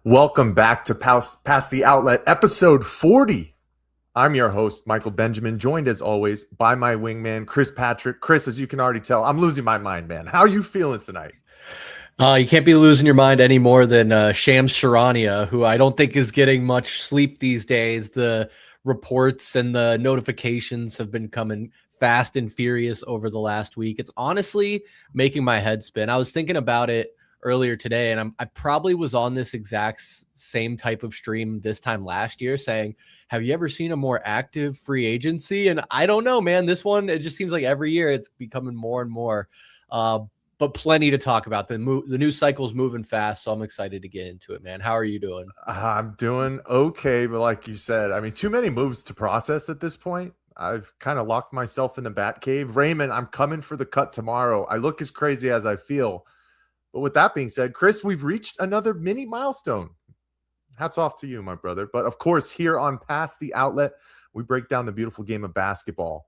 Welcome back to Pass the Outlet, episode 40. I'm your host, Michael Benjamin, joined as always by my wingman, Chris Patrick. Chris, as you can already tell, I'm losing my mind, man. How are you feeling tonight? You can't be losing your mind any more than Shams Charania, who I don't think is getting much sleep these days. The reports and the notifications have been coming fast and furious over the last week. It's honestly making my head spin. I was thinking about it earlier today, and I probably was on this exact same type of stream this time last year saying, have you ever seen a more active free agency? And I don't know, man, this one, it just seems like every year it's becoming more and more, but plenty to talk about. The news cycle is moving fast, so I'm excited to get into it, man. How are you doing? I'm doing okay, but like you said, I mean, too many moves to process at this point. I've kind of locked myself in the bat cave. Raymond, I'm coming for the cut tomorrow. I look as crazy as I feel. But with that being said, Chris, we've reached another mini milestone. Hats off to you, my brother. But of course, here on Pass the Outlet, we break down the beautiful game of basketball.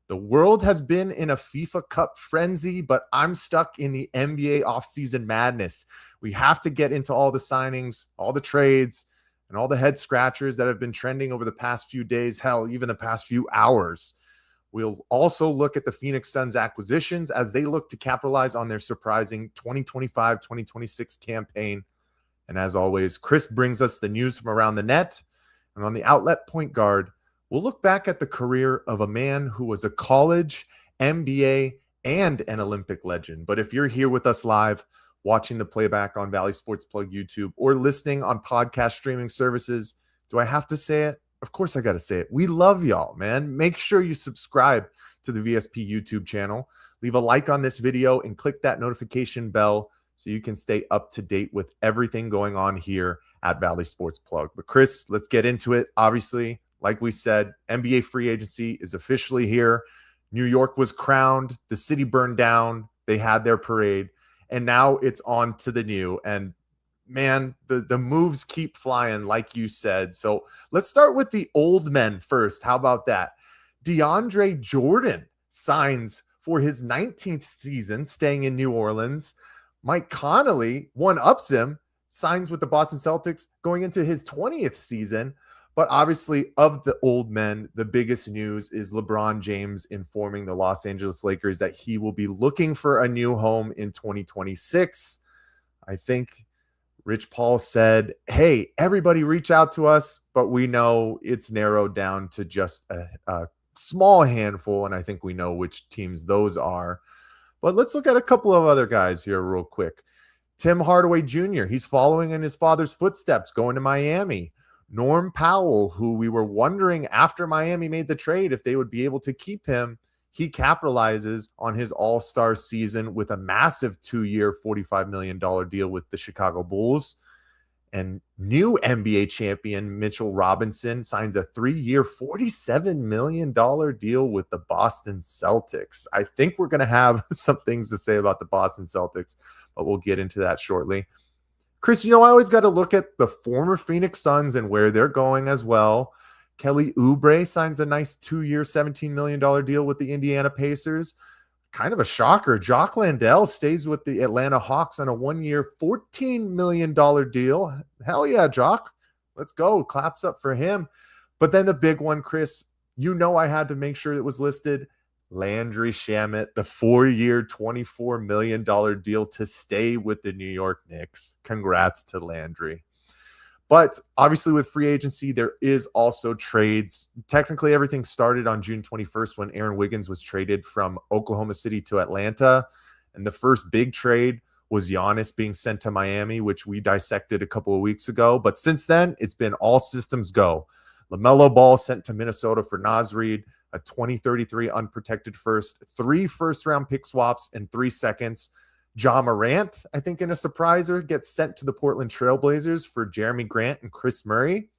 The world has been in a FIFA Cup frenzy, but I'm stuck in the NBA offseason madness. We have to get into all the signings, all the trades, and all the head scratchers that have been trending over the past few days, hell, even the past few hours. We'll also look at the Phoenix Suns acquisitions as they look to capitalize on their surprising 2025-2026 campaign. And as always, Chris brings us the news from around the net. And on the outlet point guard, we'll look back at the career of a man who was a college, NBA, and an Olympic legend. But if you're here with us live, watching the playback on Valley Sports Plug YouTube, or listening on podcast streaming services, do I have to say it? Of course I got to say it. We love y'all, man. Make sure you subscribe to the VSP YouTube channel. Leave a like on this video and click that notification bell so you can stay up to date with everything going on here at Valley Sports Plug. But Chris, let's get into it. Obviously, like we said, NBA free agency is officially here. New York was crowned. The city burned down. They had their parade. And now it's on to the new. And man, the moves keep flying, like you said. So let's start with the old men first. How about that? DeAndre Jordan signs for his 19th season, staying in New Orleans. Mike Conley, one-ups him, signs with the Boston Celtics going into his 20th season. But obviously, of the old men, the biggest news is LeBron James informing the Los Angeles Lakers that he will be looking for a new home in 2026. I think Rich Paul said, hey, everybody reach out to us, but we know it's narrowed down to just a small handful, and I think we know which teams those are. But let's look at a couple of other guys here real quick. Tim Hardaway Jr., he's following in his father's footsteps, going to Miami. Norm Powell, who we were wondering after Miami made the trade if they would be able to keep him, he capitalizes on his all-star season with a massive 2-year, $45 million deal with the Chicago Bulls. And new NBA champion Mitchell Robinson signs a 3-year, $47 million deal with the Boston Celtics. I think we're going to have some things to say about the Boston Celtics, but we'll get into that shortly. Chris, I always got to look at the former Phoenix Suns and where they're going as well. Kelly Oubre signs a nice 2-year, $17 million deal with the Indiana Pacers. Kind of a shocker. Jock Landale stays with the Atlanta Hawks on a 1-year, $14 million deal. Hell yeah, Jock. Let's go. Claps up for him. But then the big one, Chris, I had to make sure it was listed. Landry Shamet, the 4-year, $24 million deal to stay with the New York Knicks. Congrats to Landry. But obviously with free agency, there is also trades. Technically, everything started on June 21st when Aaron Wiggins was traded from Oklahoma City to Atlanta. And the first big trade was Giannis being sent to Miami, which we dissected a couple of weeks ago. But since then, it's been all systems go. LaMelo Ball sent to Minnesota for Naz Reid, a 2033 unprotected first, 3 first-round pick swaps, and 3 seconds. Ja Morant, I think in a surpriser, gets sent to the Portland Trailblazers for Jeremy Grant and Chris Murray.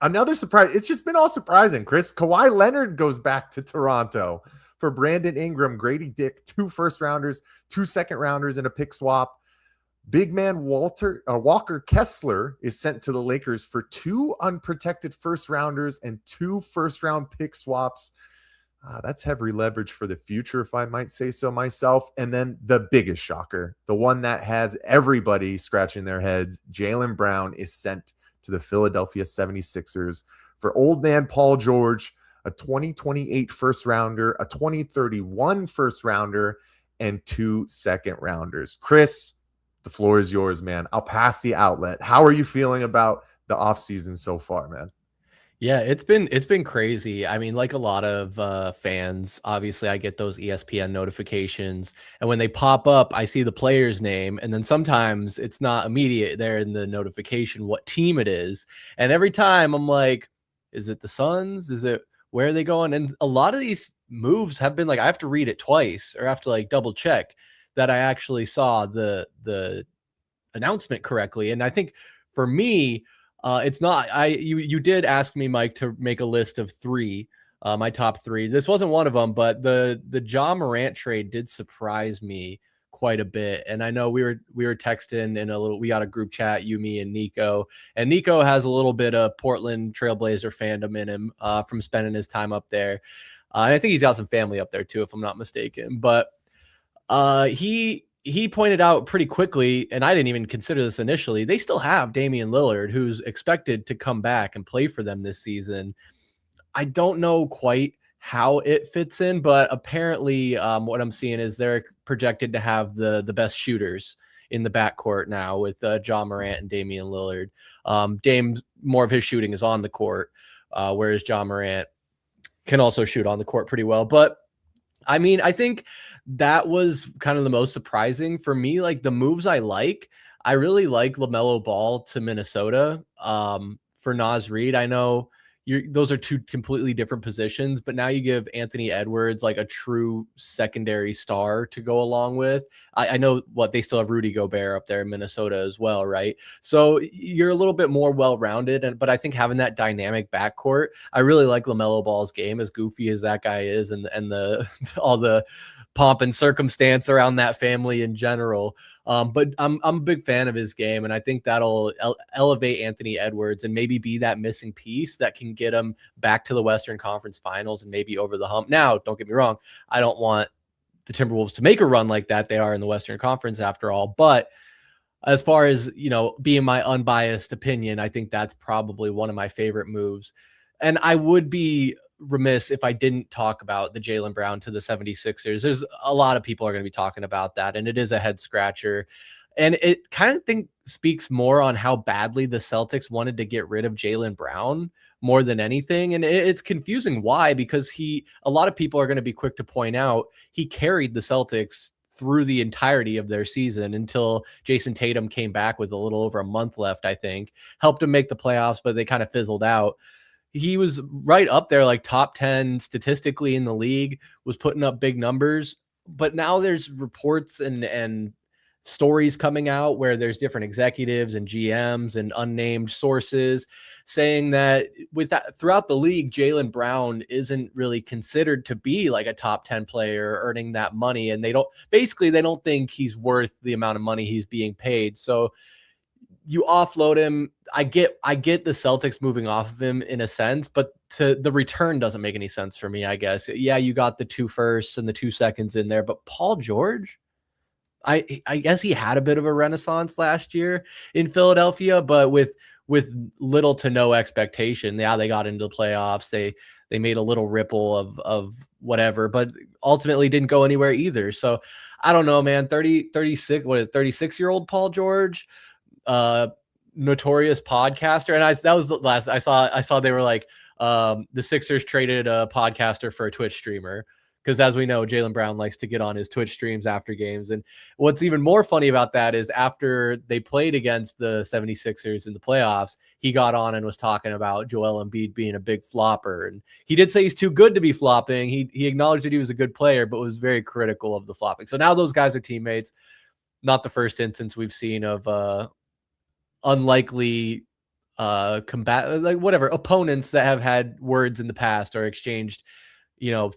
Another surprise. It's just been all surprising, Chris. Kawhi Leonard goes back to Toronto for Brandon Ingram, Grady Dick, 2 first-rounders, 2 second-rounders, and a pick swap. Big man Walker Kessler is sent to the Lakers for 2 unprotected first-rounders and 2 first-round pick swaps. That's heavy leverage for the future, if I might say so myself. And then the biggest shocker, the one that has everybody scratching their heads, Jaylen Brown is sent to the Philadelphia 76ers for old man Paul George, a 2028 first rounder, a 2031 first rounder, and 2 second rounders. Chris, the floor is yours, man. I'll pass the outlet. How are you feeling about the offseason so far, man? Yeah, it's been crazy. I mean, like a lot of fans, obviously I get those ESPN notifications, and when they pop up, I see the player's name, and then sometimes it's not immediate there in the notification what team it is. And every time I'm like, is it the Suns? Is it where are they going? And a lot of these moves have been like I have to read it twice or I have to like double check that I actually saw the announcement correctly. And I think for me, it's not. You did ask me, Mike, to make a list of 3, my top 3. This wasn't one of them, but the Ja Morant trade did surprise me quite a bit. And I know we were texting in a little. We got a group chat, you, me, and Nico. And Nico has a little bit of Portland Trailblazer fandom in him from spending his time up there. And I think he's got some family up there too, if I'm not mistaken. But he pointed out pretty quickly, and I didn't even consider this initially, they still have Damian Lillard, who's expected to come back and play for them this season. I don't know quite how it fits in, but apparently what I'm seeing is they're projected to have the best shooters in the backcourt now with Ja Morant and Damian Lillard. Dame, more of his shooting is on the court, whereas Ja Morant can also shoot on the court pretty well. But I mean, I think that was kind of the most surprising for me. Like the moves I really like LaMelo Ball to Minnesota for Naz Reid. I know those are 2 completely different positions, but now you give Anthony Edwards like a true secondary star to go along with. I know they still have Rudy Gobert up there in Minnesota as well, right? So you're a little bit more well-rounded, but I think having that dynamic backcourt, I really like LaMelo Ball's game, as goofy as that guy is, and the all the pomp and circumstance around that family in general. But I'm a big fan of his game, and I think that'll elevate Anthony Edwards and maybe be that missing piece that can get him back to the Western Conference Finals and maybe over the hump. Now, don't get me wrong, I don't want the Timberwolves to make a run like that. They are in the Western Conference after all. But as far as, being my unbiased opinion, I think that's probably one of my favorite moves. And I would be remiss if I didn't talk about the Jaylen Brown to the 76ers. There's a lot of people are going to be talking about that, and it is a head scratcher. And it kind of speaks more on how badly the Celtics wanted to get rid of Jaylen Brown more than anything. And it's confusing why, because a lot of people are going to be quick to point out he carried the Celtics through the entirety of their season until Jason Tatum came back with a little over a month left, I think, helped them make the playoffs, but they kind of fizzled out. He was right up there, like top 10 statistically in the league, was putting up big numbers. But now there's reports and stories coming out where there's different executives and GMs and unnamed sources saying that with that throughout the league, Jaylen Brown isn't really considered to be like a top 10 player earning that money. And they don't think he's worth the amount of money he's being paid. So you offload him. I get the Celtics moving off of him in a sense, but the return doesn't make any sense for me, I guess. Yeah, you got the 2 firsts and the 2 seconds in there, but Paul George, I guess he had a bit of a renaissance last year in Philadelphia, but with little to no expectation. Yeah, they got into the playoffs. They made a little ripple of whatever, but ultimately didn't go anywhere either. So I don't know, man. 36-year-old Paul George, notorious podcaster, and that was the last I saw they were like, the Sixers traded a podcaster for a Twitch streamer. Because as we know, Jaylen Brown likes to get on his Twitch streams after games. And what's even more funny about that is after they played against the 76ers in the playoffs, he got on and was talking about Joel Embiid being a big flopper. And he did say he's too good to be flopping. He acknowledged that he was a good player, but was very critical of the flopping. So now those guys are teammates. Not the first instance we've seen of unlikely opponents that have had words in the past or exchanged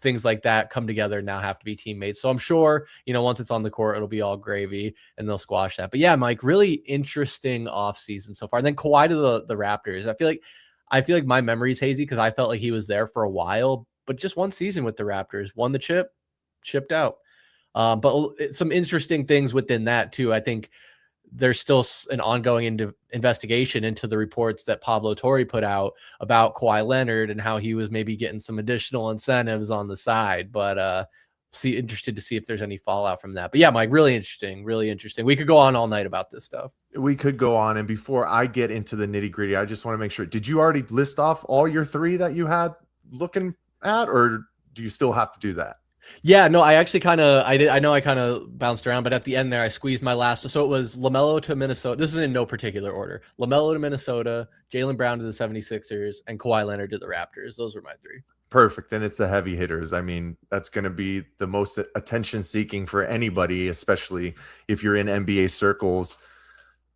things like that come together and now have to be teammates. So I'm sure, once it's on the court, it'll be all gravy and they'll squash that. But yeah, Mike, really interesting offseason so far. And then Kawhi to the Raptors. I feel like my memory is hazy because I felt like he was there for a while, but just one season with the Raptors, won the chip, shipped out. But some interesting things within that too. I think there's still an ongoing investigation into the reports that Pablo Torre put out about Kawhi Leonard and how he was maybe getting some additional incentives on the side. But interested to see if there's any fallout from that. But yeah, Mike, really interesting. We could go on all night about this stuff. We could go on. And before I get into the nitty gritty, I just want to make sure, did you already list off all your three that you had looking at, or do you still have to do that? Yeah, no, I actually I know I kind of bounced around, but at the end there, I squeezed my last. So it was LaMelo to Minnesota. This is in no particular order. LaMelo to Minnesota, Jaylen Brown to the 76ers, and Kawhi Leonard to the Raptors. Those were my three. Perfect. And it's the heavy hitters. I mean, that's going to be the most attention seeking for anybody, especially if you're in NBA circles.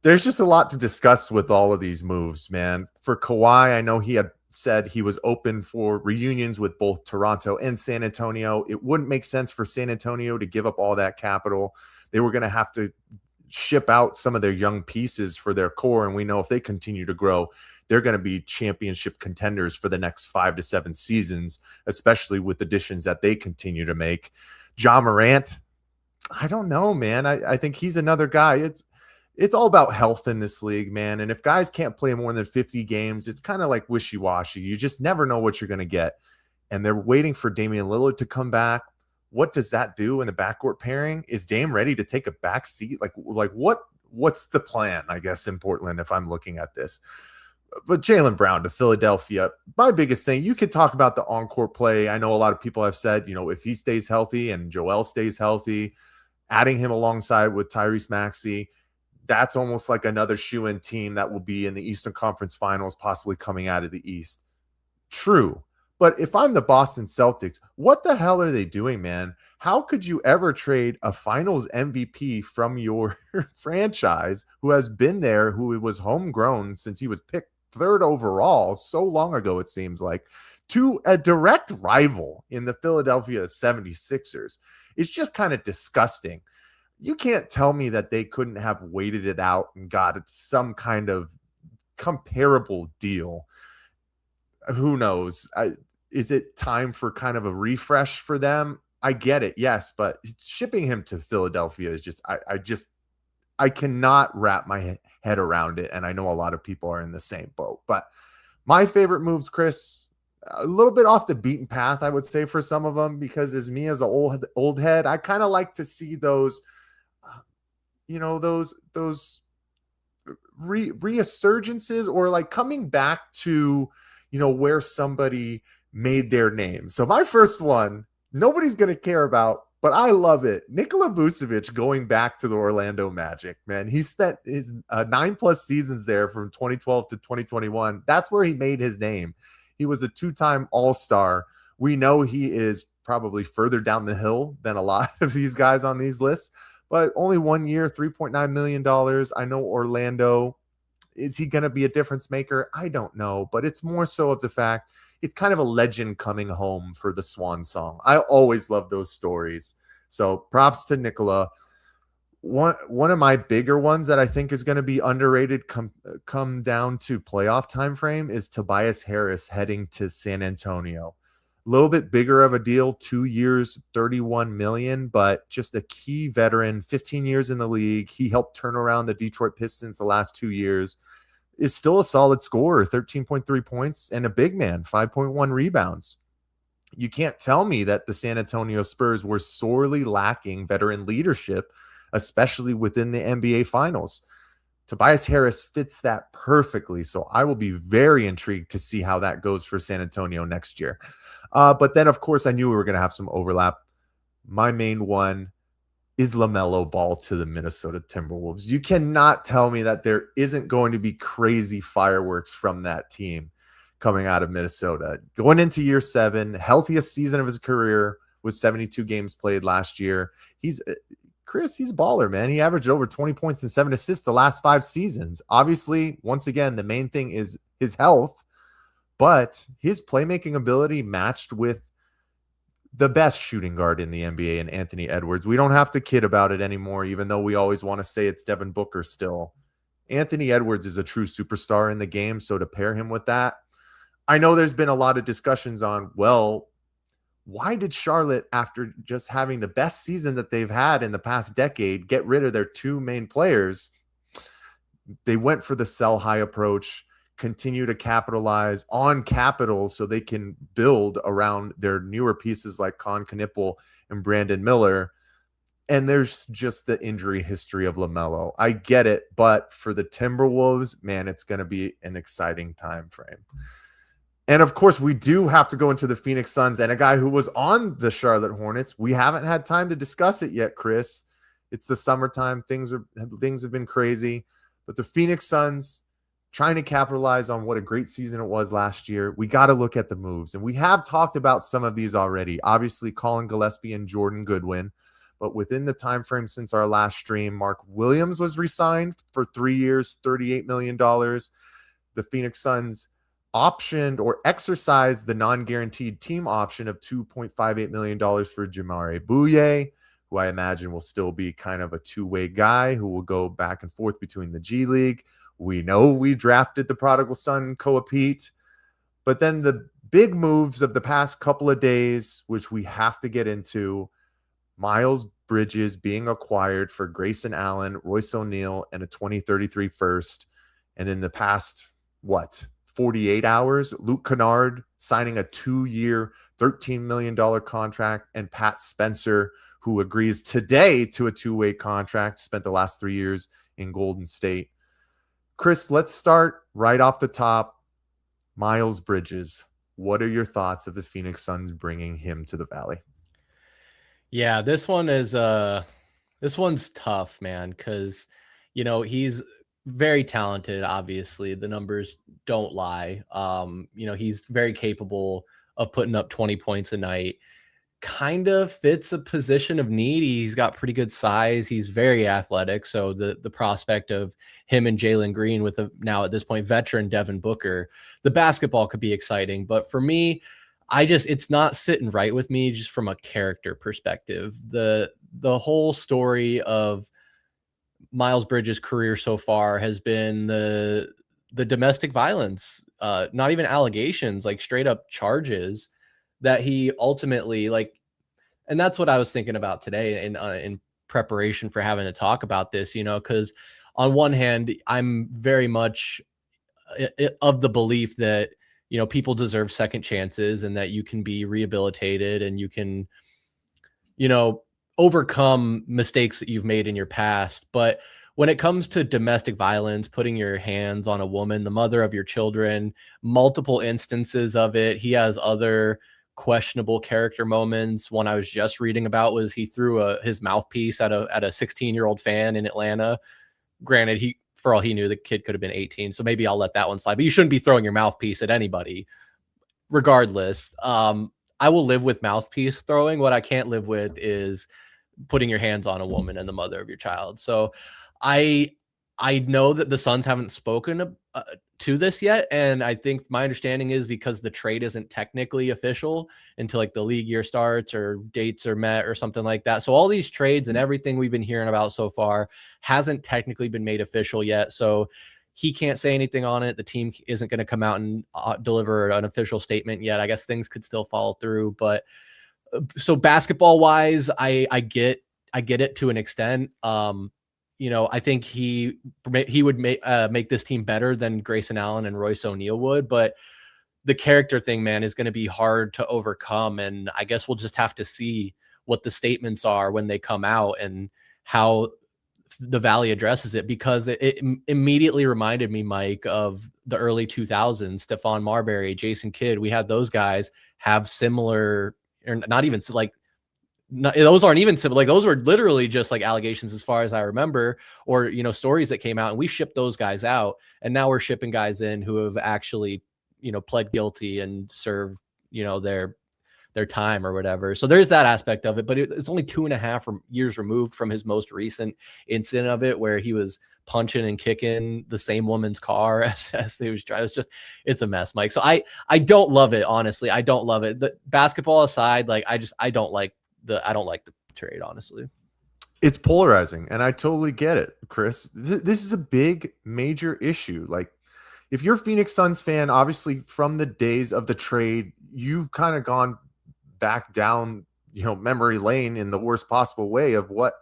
There's just a lot to discuss with all of these moves, man. For Kawhi, I know he had said he was open for reunions with both Toronto and San Antonio. It wouldn't make sense for San Antonio to give up all that capital. They were going to have to ship out some of their young pieces for their core. And we know if they continue to grow, they're going to be championship contenders for the next 5 to 7 seasons, especially with additions that they continue to make. Ja Morant, I don't know, man. I think he's another guy. It's all about health in this league, man. And if guys can't play more than 50 games, it's kind of like wishy-washy. You just never know what you're going to get. And they're waiting for Damian Lillard to come back. What does that do in the backcourt pairing? Is Dame ready to take a back seat? Like what's the plan, I guess, in Portland if I'm looking at this? But Jaylen Brown to Philadelphia, my biggest thing, you could talk about the on-court play. I know a lot of people have said, if he stays healthy and Joel stays healthy, adding him alongside with Tyrese Maxey, that's almost like another shoe-in team that will be in the Eastern Conference Finals, possibly coming out of the East. True. But if I'm the Boston Celtics, what the hell are they doing, man? How could you ever trade a Finals MVP from your franchise who has been there, who was homegrown since he was picked 3rd overall so long ago, it seems like, to a direct rival in the Philadelphia 76ers? It's just kind of disgusting. You can't tell me that they couldn't have waited it out and got some kind of comparable deal. Who knows? Is it time for kind of a refresh for them? I get it, yes, but shipping him to Philadelphia is just, I cannot wrap my head around it, and I know a lot of people are in the same boat. But my favorite moves, Chris, a little bit off the beaten path, I would say, for some of them, because as me as an old head, I kind of like to see those those resurgences or like coming back to, where somebody made their name. So my first one, nobody's going to care about, but I love it. Nikola Vucevic going back to the Orlando Magic, man. He spent his 9+ seasons there from 2012 to 2021. That's where he made his name. He was a 2-time All-Star. We know he is probably further down the hill than a lot of these guys on these lists, but only 1 year, $3.9 million. I know Orlando. Is he going to be a difference maker? I don't know, but it's more so of the fact it's kind of a legend coming home for the Swan Song. I always love those stories. So props to Nikola. One of my bigger ones that I think is going to be underrated come down to playoff time frame is Tobias Harris heading to San Antonio. A little bit bigger of a deal, 2 years, $31 million, but just a key veteran, 15 years in the league. He helped turn around the Detroit Pistons the last 2 years. Is still a solid scorer, 13.3 points, and a big man, 5.1 rebounds. You can't tell me that the San Antonio Spurs were sorely lacking veteran leadership, especially within the NBA Finals. Tobias Harris fits that perfectly. So I will be very intrigued to see how that goes for San Antonio next year. But then, of course, I knew we were going to have some overlap. My main one is LaMelo Ball to the Minnesota Timberwolves. You cannot tell me that there isn't going to be crazy fireworks from that team coming out of Minnesota. Going into year 7, healthiest season of his career with 72 games played last year. He's a baller, man. He averaged over 20 points and 7 assists the last 5 seasons. Obviously, once again, the main thing is his health, but his playmaking ability matched with the best shooting guard in the NBA in Anthony Edwards. We don't have to kid about it anymore, even though we always want to say it's Devin Booker still. Anthony Edwards is a true superstar in the game, so to pair him with that, I know there's been a lot of discussions on, well, why did Charlotte, after just having the best season that they've had in the past decade, get rid of their 2 main players? They went for the sell high approach, continue to capitalize on capital so they can build around their newer pieces like Con Knipple and Brandon Miller. And there's just the injury history of LaMelo. I get it, but for the Timberwolves, man, it's going to be an exciting time frame. And of course, we do have to go into the Phoenix Suns and a guy who was on the Charlotte Hornets. We haven't had time to discuss it yet, Chris. It's the summertime. Things have been crazy. But the Phoenix Suns, trying to capitalize on what a great season it was last year, we got to look at the moves. And we have talked about some of these already. Obviously, Colin Gillespie and Jordan Goodwin. But within the time frame since our last stream, Mark Williams was re-signed for 3 years, $38 million. The Phoenix Suns optioned or exercised the non-guaranteed team option of $2.58 million for Jamare Bouye, who I imagine will still be kind of a two-way guy who will go back and forth between the G League. We know we drafted the prodigal son, Koa Pete. But then the big moves of the past couple of days, which we have to get into, Miles Bridges being acquired for Grayson Allen, Royce O'Neal, and a 2033 first. And in the past, 48 hours, Luke Kennard signing a 2-year, $13 million contract, and Pat Spencer, who agrees today to a 2-way contract, spent the last 3 years in Golden State. Chris, let's start right off the top. Miles Bridges, what are your thoughts of the Phoenix Suns bringing him to the Valley? Yeah, this one's tough, man, because he's very talented. Obviously, the numbers don't lie. He's very capable of putting up 20 points a night. Kind of fits a position of need. He's got pretty good size. He's very athletic. So the prospect of him and Jalen Green with now at this point veteran Devin Booker, the basketball could be exciting. But for me, it's not sitting right with me just from a character perspective. The whole story of Miles Bridges' career so far has been the domestic violence, not even allegations, like straight up charges that he ultimately and that's what I was thinking about today in preparation for having to talk about this, because on one hand, I'm very much of the belief that, people deserve second chances and that you can be rehabilitated and you can, overcome mistakes that you've made in your past. But when it comes to domestic violence, putting your hands on a woman, the mother of your children, multiple instances of it, he has other questionable character moments. One I was just reading about was he threw his mouthpiece at a 16-year-old fan in Atlanta. Granted, for all he knew, the kid could have been 18, so maybe I'll let that one slide. But you shouldn't be throwing your mouthpiece at anybody, regardless. I will live with mouthpiece throwing. What I can't live with is putting your hands on a woman and the mother of your child. So I know that the Suns haven't spoken to this yet, and I think my understanding is because the trade isn't technically official until the league year starts or dates are met or something like that. So all these trades and everything we've been hearing about so far hasn't technically been made official yet. So he can't say anything on it. The team isn't going to come out and deliver an official statement yet. I guess things could still fall through, but so basketball wise, I get it to an extent. I think he would make this team better than Grayson Allen and Royce O'Neal would, but the character thing, man, is going to be hard to overcome. And I guess we'll just have to see what the statements are when they come out and how the Valley addresses it, because it immediately reminded me, Mike, of the early 2000s. Stephon Marbury, Jason Kidd. We had those guys have similar, or not even like, those aren't even similar. Like, those were literally just like allegations as far as I remember, or, you know, stories that came out, and we shipped those guys out. And now we're shipping guys in who have actually, you know, pled guilty and served, you know, their time or whatever. So there's that aspect of it, but it's only 2.5 years removed from his most recent incident of it, where he was punching and kicking the same woman's car as he was driving. It's a mess, Mike. So I don't love it. Honestly, I don't love it. The basketball aside, like, I don't like the trade, honestly. It's polarizing, and I totally get it, Chris. This is a big, major issue. Like, if you're a Phoenix Suns fan, obviously from the days of the trade, you've kind of gone back down, you know, memory lane in the worst possible way of what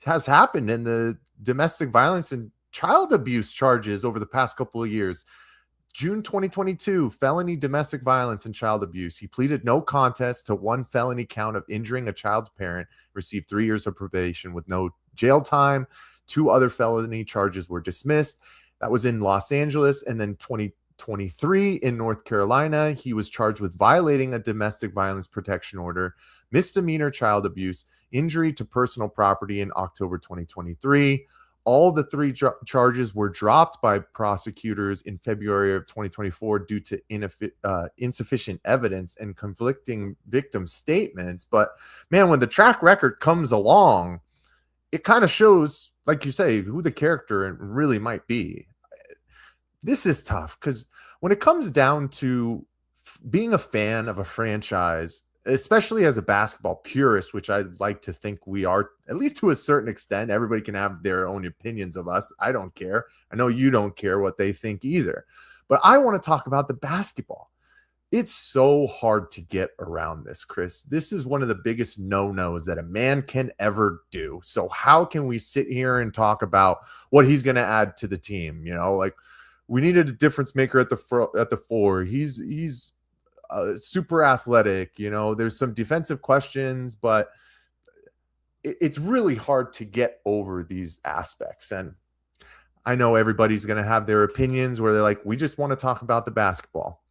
has happened in the domestic violence and child abuse charges over the past couple of years. June 2022, felony domestic violence and child abuse. He pleaded no contest to one felony count of injuring a child's parent, received 3 years of probation with no jail time. 2 other felony charges were dismissed. That was in Los Angeles. And then 2023 in North Carolina, he was charged with violating a domestic violence protection order, misdemeanor child abuse, injury to personal property in October 2023. All the 3 charges were dropped by prosecutors in February of 2024 due to insufficient evidence and conflicting victim statements. But man, when the track record comes along, it kind of shows, like you say, who the character really might be. This is tough, because when it comes down to being a fan of a franchise, especially as a basketball purist, which I like to think we are, at least to a certain extent. Everybody can have their own opinions of us. I don't care. I know you don't care what they think either. But I want to talk about the basketball. It's so hard to get around this, Chris. This is one of the biggest no-nos that a man can ever do. So how can we sit here and talk about what he's going to add to the team? You know, like, we needed a difference maker at the 4. He's super athletic. You know, there's some defensive questions, but it's really hard to get over these aspects. And I know everybody's going to have their opinions where they're like, we just want to talk about the basketball.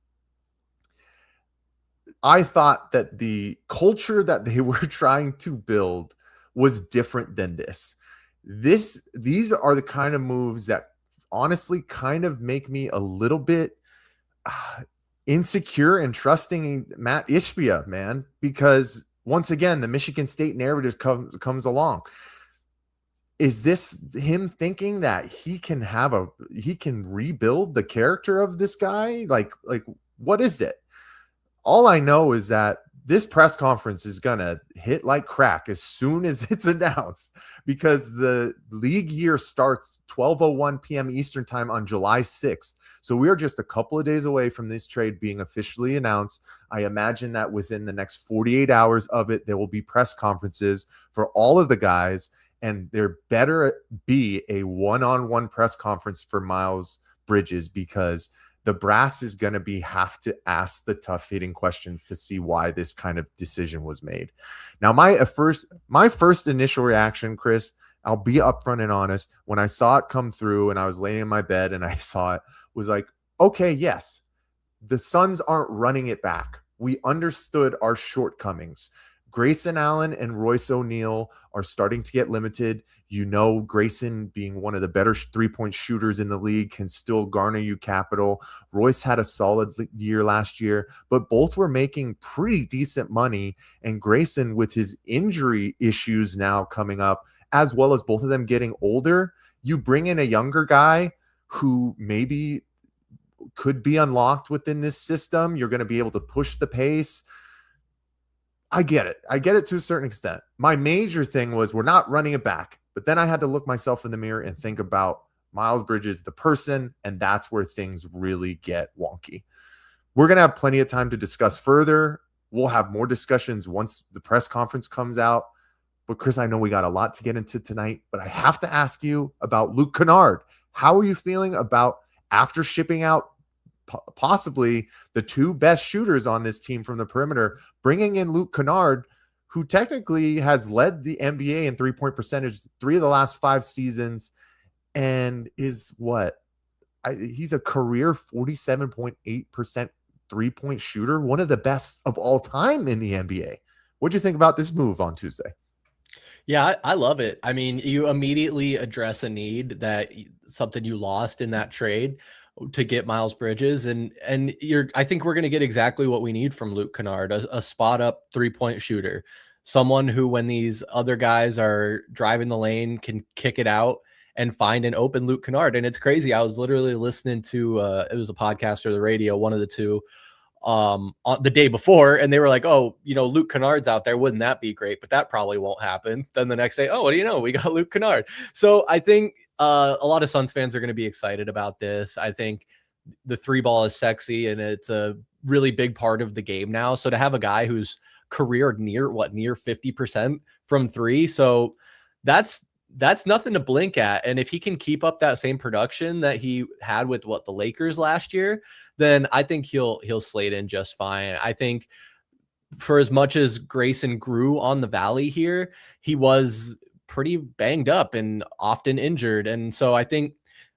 I thought that the culture that they were trying to build was different than this. These are the kind of moves that honestly kind of make me a little bit insecure and trusting Matt Ishbia, man, because once again, the Michigan State narrative comes along. Is this him thinking that he can rebuild the character of this guy? Like what is it? All I know is that this press conference is going to hit like crack as soon as it's announced, because the league year starts 12:01 p.m. Eastern time on July 6th. So we are just a couple of days away from this trade being officially announced. I imagine that within the next 48 hours of it, there will be press conferences for all of the guys, and there better be a one-on-one press conference for Miles Bridges, because the brass is going to have to ask the tough hitting questions to see why this kind of decision was made. Now, my first initial reaction, Chris, I'll be upfront and honest, when I saw it come through and I was laying in my bed and I saw it, was like, okay, yes, the Suns aren't running it back. We understood our shortcomings. Grayson Allen and Royce O'Neal are starting to get limited. You know, Grayson, being one of the better three-point shooters in the league, can still garner you capital. Royce had a solid year last year, but both were making pretty decent money. And Grayson, with his injury issues now coming up, as well as both of them getting older, you bring in a younger guy who maybe could be unlocked within this system. You're going to be able to push the pace. I get it. I get it to a certain extent. My major thing was we're not running it back. But then I had to look myself in the mirror and think about Miles Bridges, the person, and that's where things really get wonky. We're going to have plenty of time to discuss further. We'll have more discussions once the press conference comes out. But Chris, I know we got a lot to get into tonight, but I have to ask you about Luke Kennard. How are you feeling about, after shipping out possibly the 2 best shooters on this team from the perimeter, bringing in Luke Kennard, who technically has led the NBA in 3-point percentage 3 of the last 5 seasons, and is he's a career 47.8% 3-point shooter, one of the best of all time in the NBA. What'd you think about this move on Tuesday? Yeah, I love it. I mean, you immediately address a need something you lost in that trade to get Miles Bridges, and I think we're going to get exactly what we need from Luke Kennard, a spot up 3-point shooter, someone who, when these other guys are driving the lane, can kick it out and find an open Luke Kennard. And it's crazy. I was literally listening to it was a podcast or the radio, one of the two, on the day before, and they were like, oh, Luke Kennard's out there, wouldn't that be great? But that probably won't happen. Then the next day, oh, what do you know, we got Luke Kennard. So I think a lot of Suns fans are going to be excited about this. I think the 3 ball is sexy, and it's a really big part of the game now. So to have a guy who's career near 50% from 3, so that's nothing to blink at. And if he can keep up that same production that he had with the Lakers last year, then I think he'll slate in just fine. I think for as much as Grayson grew on the Valley here, he was pretty banged up and often injured. And so I think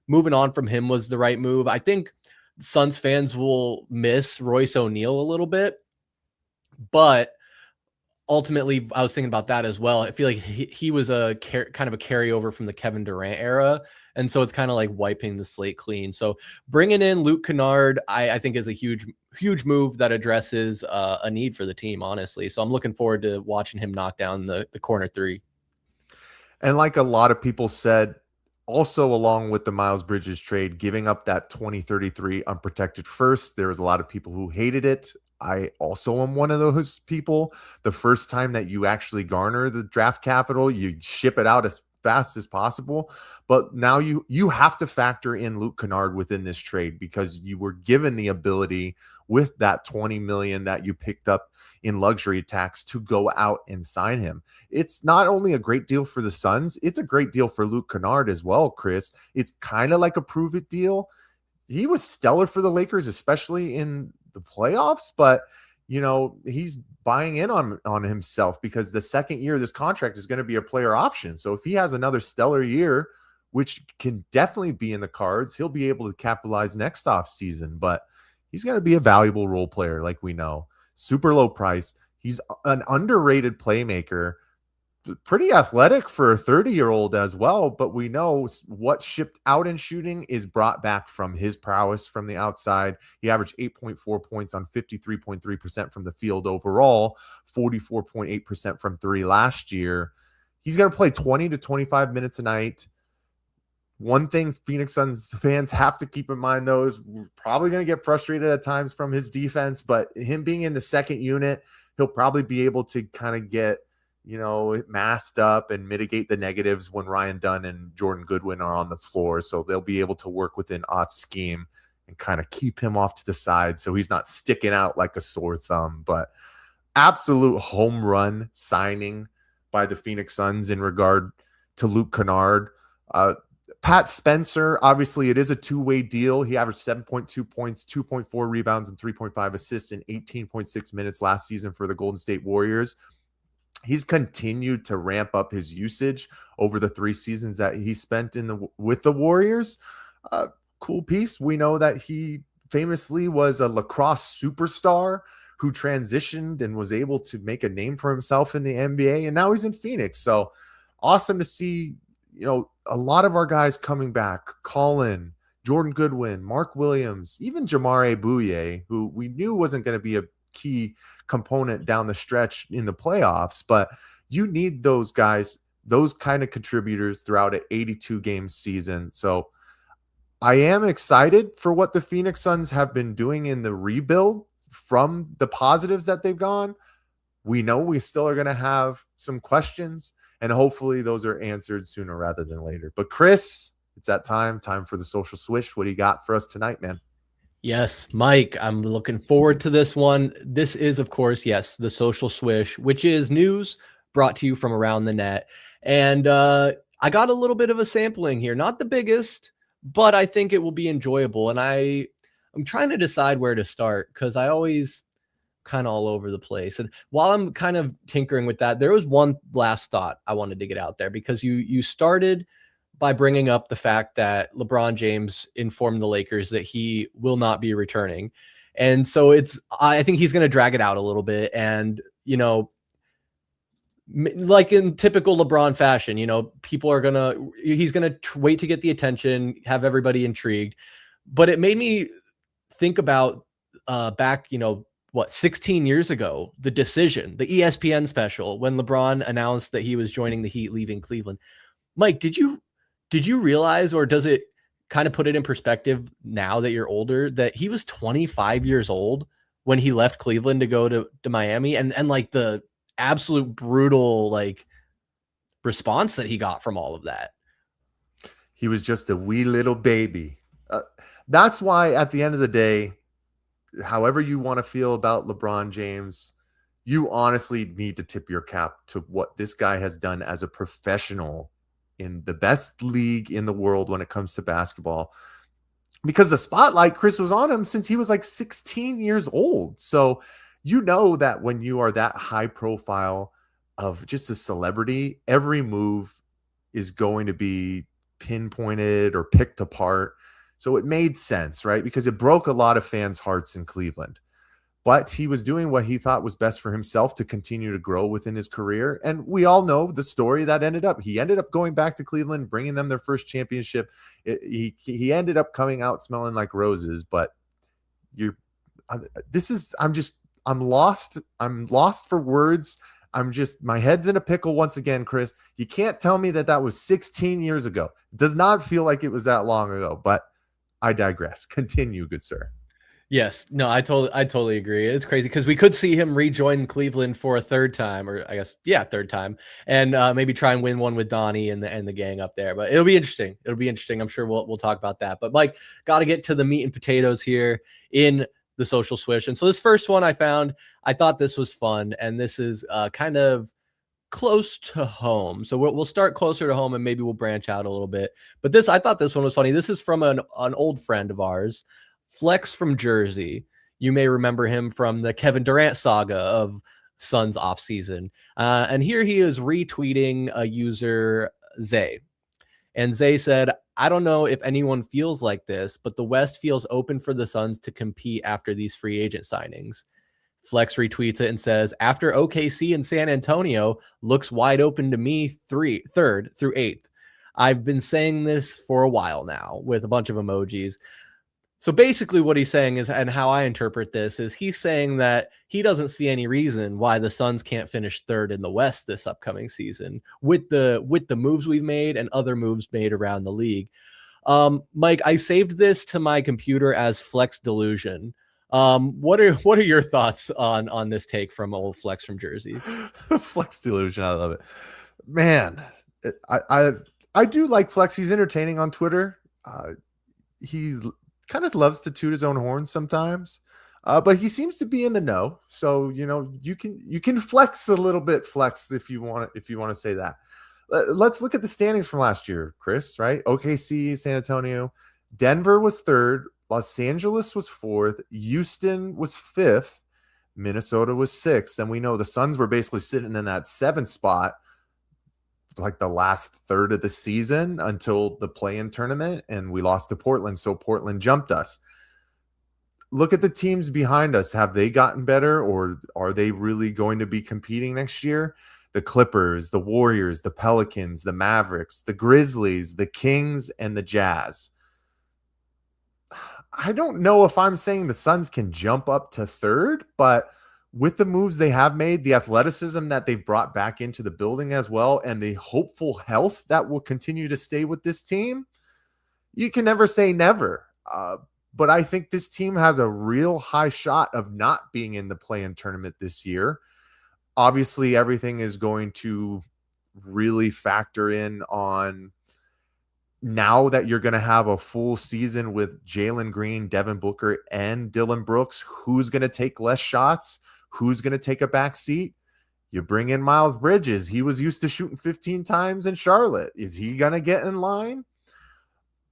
moving on from him was the right move. I think Suns fans will miss Royce O'Neal a little bit, but ultimately, I was thinking about that as well. I feel like he was kind of a carryover from the Kevin Durant era. And so it's kind of like wiping the slate clean. So bringing in Luke Kennard, I think is a huge, huge move that addresses a need for the team, honestly. So I'm looking forward to watching him knock down the corner 3. And like a lot of people said, also along with the Miles Bridges trade, giving up that 2033 unprotected first, there was a lot of people who hated it. I also am one of those people. The first time that you actually garner the draft capital, you ship it out as fast as possible. But now you have to factor in Luke Kennard within this trade, because you were given the ability with that $20 million that you picked up in luxury tax to go out and sign him. It's not only a great deal for the Suns, it's a great deal for Luke Kennard as well, Chris. It's kind of like a prove it deal. He was stellar for the Lakers, especially in the playoffs, but he's buying in on himself, because the second year of this contract is going to be a player option. So if he has another stellar year, which can definitely be in the cards, he'll be able to capitalize next off season. But he's going to be a valuable role player, like we know. Super low price. He's an underrated playmaker, pretty athletic for a 30-year-old as well, but we know what shipped out in shooting is brought back from his prowess from the outside. He averaged 8.4 points on 53.3% from the field overall, 44.8% from 3 last year. He's going to play 20 to 25 minutes a night. One thing Phoenix Suns fans have to keep in mind, though, is we're probably going to get frustrated at times from his defense, but him being in the second unit, he'll probably be able to kind of get masked up and mitigate the negatives when Ryan Dunn and Jordan Goodwin are on the floor. So they'll be able to work within Ott's scheme and kind of keep him off to the side so he's not sticking out like a sore thumb. But absolute home run signing by the Phoenix Suns in regard to Luke Kennard. Pat Spencer, obviously it is a two-way deal. He averaged 7.2 points, 2.4 rebounds, and 3.5 assists in 18.6 minutes last season for the Golden State Warriors. He's continued to ramp up his usage over the 3 seasons that he spent with the Warriors. Cool piece. We know that he famously was a lacrosse superstar who transitioned and was able to make a name for himself in the NBA, and now he's in Phoenix. So awesome to see, a lot of our guys coming back. Colin, Jordan Goodwin, Mark Williams, even Jamare Bouye, who we knew wasn't going to be a key component down the stretch in the playoffs, but you need those guys, those kind of contributors throughout an 82 game season. So I am excited for what the Phoenix Suns have been doing in the rebuild from the positives that they've gone. We know we still are going to have some questions, and hopefully those are answered sooner rather than later. But Chris, it's that time for the social swish. What do you got for us tonight, man? Yes, Mike, I'm looking forward to this one. This is, of course, yes, the social swish, which is news brought to you from around the net. And I got a little bit of a sampling here, not the biggest, but I think it will be enjoyable. And I'm trying to decide where to start, because I always kind of all over the place. And while I'm kind of tinkering with that, there was one last thought I wanted to get out there, because you started by bringing up the fact that LeBron James informed the Lakers that he will not be returning. And so I think he's going to drag it out a little bit. And, like in typical LeBron fashion, people are he's going to wait to get the attention, have everybody intrigued. But it made me think about back, 16 years ago, the decision, the ESPN special, when LeBron announced that he was joining the Heat, leaving Cleveland. Mike, did you realize, or does it kind of put it in perspective now that you're older, that he was 25 years old when he left Cleveland to go to Miami, and like the absolute brutal like response that he got from all of that? He was just a wee little baby. That's why at the end of the day, however you want to feel about LeBron James, you honestly need to tip your cap to what this guy has done as a professional in the best league in the world when it comes to basketball, because the spotlight, Chris, was on him since he was like 16 years old. So that when you are that high profile of just a celebrity, every move is going to be pinpointed or picked apart. So it made sense, right? Because it broke a lot of fans' hearts in Cleveland. But he was doing what he thought was best for himself to continue to grow within his career. And we all know the story that he ended up going back to Cleveland, bringing them their first championship. He ended up coming out smelling like roses. But I'm lost. I'm lost for words. My head's in a pickle once again, Chris. You can't tell me that was 16 years ago. It does not feel like it was that long ago, but I digress. Continue, good sir. Yes, no, I totally agree. It's crazy because we could see him rejoin Cleveland for a third time, or I guess, third time, and maybe try and win one with Donnie and the gang up there. But it'll be interesting. I'm sure we'll talk about that. But Mike, got to get to the meat and potatoes here in the social swish. And so this first one I thought this was fun, and this is kind of close to home. So we'll start closer to home and maybe we'll branch out a little bit. But I thought this one was funny. This is from an old friend of ours, Flex from Jersey. You may remember him from the Kevin Durant saga of Suns offseason. And here he is retweeting a user, Zay. And Zay said, "I don't know if anyone feels like this, but the West feels open for the Suns to compete after these free agent signings." Flex retweets it and says, "After OKC and San Antonio, looks wide open to me, 3rd through 8th. I've been saying this for a while now," with a bunch of emojis. So basically what he's saying is, and how I interpret this, is he's saying that he doesn't see any reason why the Suns can't finish 3rd in the West this upcoming season with the moves we've made and other moves made around the league. Mike, I saved this to my computer as Flex Delusion. What are your thoughts on this take from old Flex from Jersey? Flex Delusion, I love it, man. I do like Flex. He's entertaining on Twitter. He kind of loves to toot his own horn sometimes, but he seems to be in the know. So you can flex a little bit, Flex, if you want to say that. Let's look at the standings from last year, Chris. Right? OKC, San Antonio, Denver was 3rd, Los Angeles was 4th, Houston was 5th, Minnesota was 6th, and we know the Suns were basically sitting in that 7th spot like the last third of the season until the play-in tournament, and we lost to Portland, so Portland jumped us. Look at the teams behind us. Have they gotten better, or are they really going to be competing next year? The Clippers, the Warriors, the Pelicans, the Mavericks, the Grizzlies, the Kings, and the Jazz. I don't know if I'm saying the Suns can jump up to 3rd, but with the moves they have made, the athleticism that they've brought back into the building as well, and the hopeful health that will continue to stay with this team, you can never say never. But I think this team has a real high shot of not being in the play-in tournament this year. Obviously, everything is going to really factor in on now that you're going to have a full season with Jalen Green, Devin Booker, and Dylan Brooks. Who's going to take less shots? Who's going to take a back seat? You bring in Miles Bridges. He was used to shooting 15 times in Charlotte. Is he going to get in line?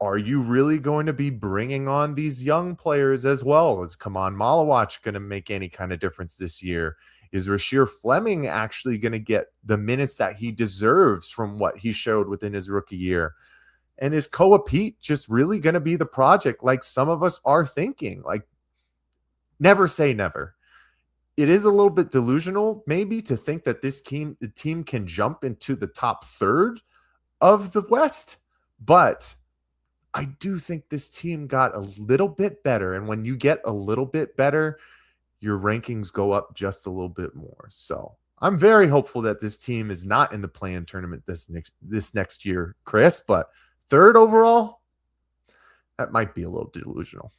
are you really going to be bringing on these young players as well? Is Kaman Malawach going to make any kind of difference this year? Is Rasheer Fleming actually going to get the minutes that he deserves from what he showed within his rookie year? And is Koa Pete just really going to be the project like some of us are thinking? Like, never say never. It is a little bit delusional maybe to think that the team can jump into the top third of the West, but I do think this team got a little bit better. And when you get a little bit better, your rankings go up just a little bit more. So I'm very hopeful that this team is not in the play-in tournament this next year, Chris, but third overall, that might be a little delusional.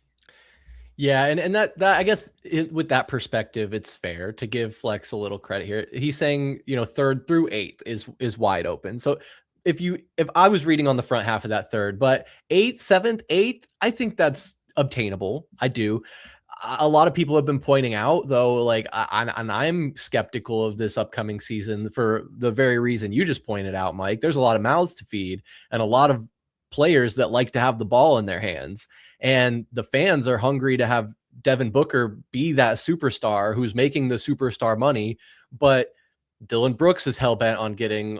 Yeah, and that I guess with that perspective, it's fair to give Flex a little credit here. He's saying, third through eighth is wide open. So if I was reading on the front half of that third, but eighth, seventh, eighth, I think that's obtainable. I do. A lot of people have been pointing out, though, like, I'm skeptical of this upcoming season for the very reason you just pointed out, Mike. There's a lot of mouths to feed and a lot of players that like to have the ball in their hands. And the fans are hungry to have Devin Booker be that superstar who's making the superstar money. But Dylan Brooks is hell-bent on getting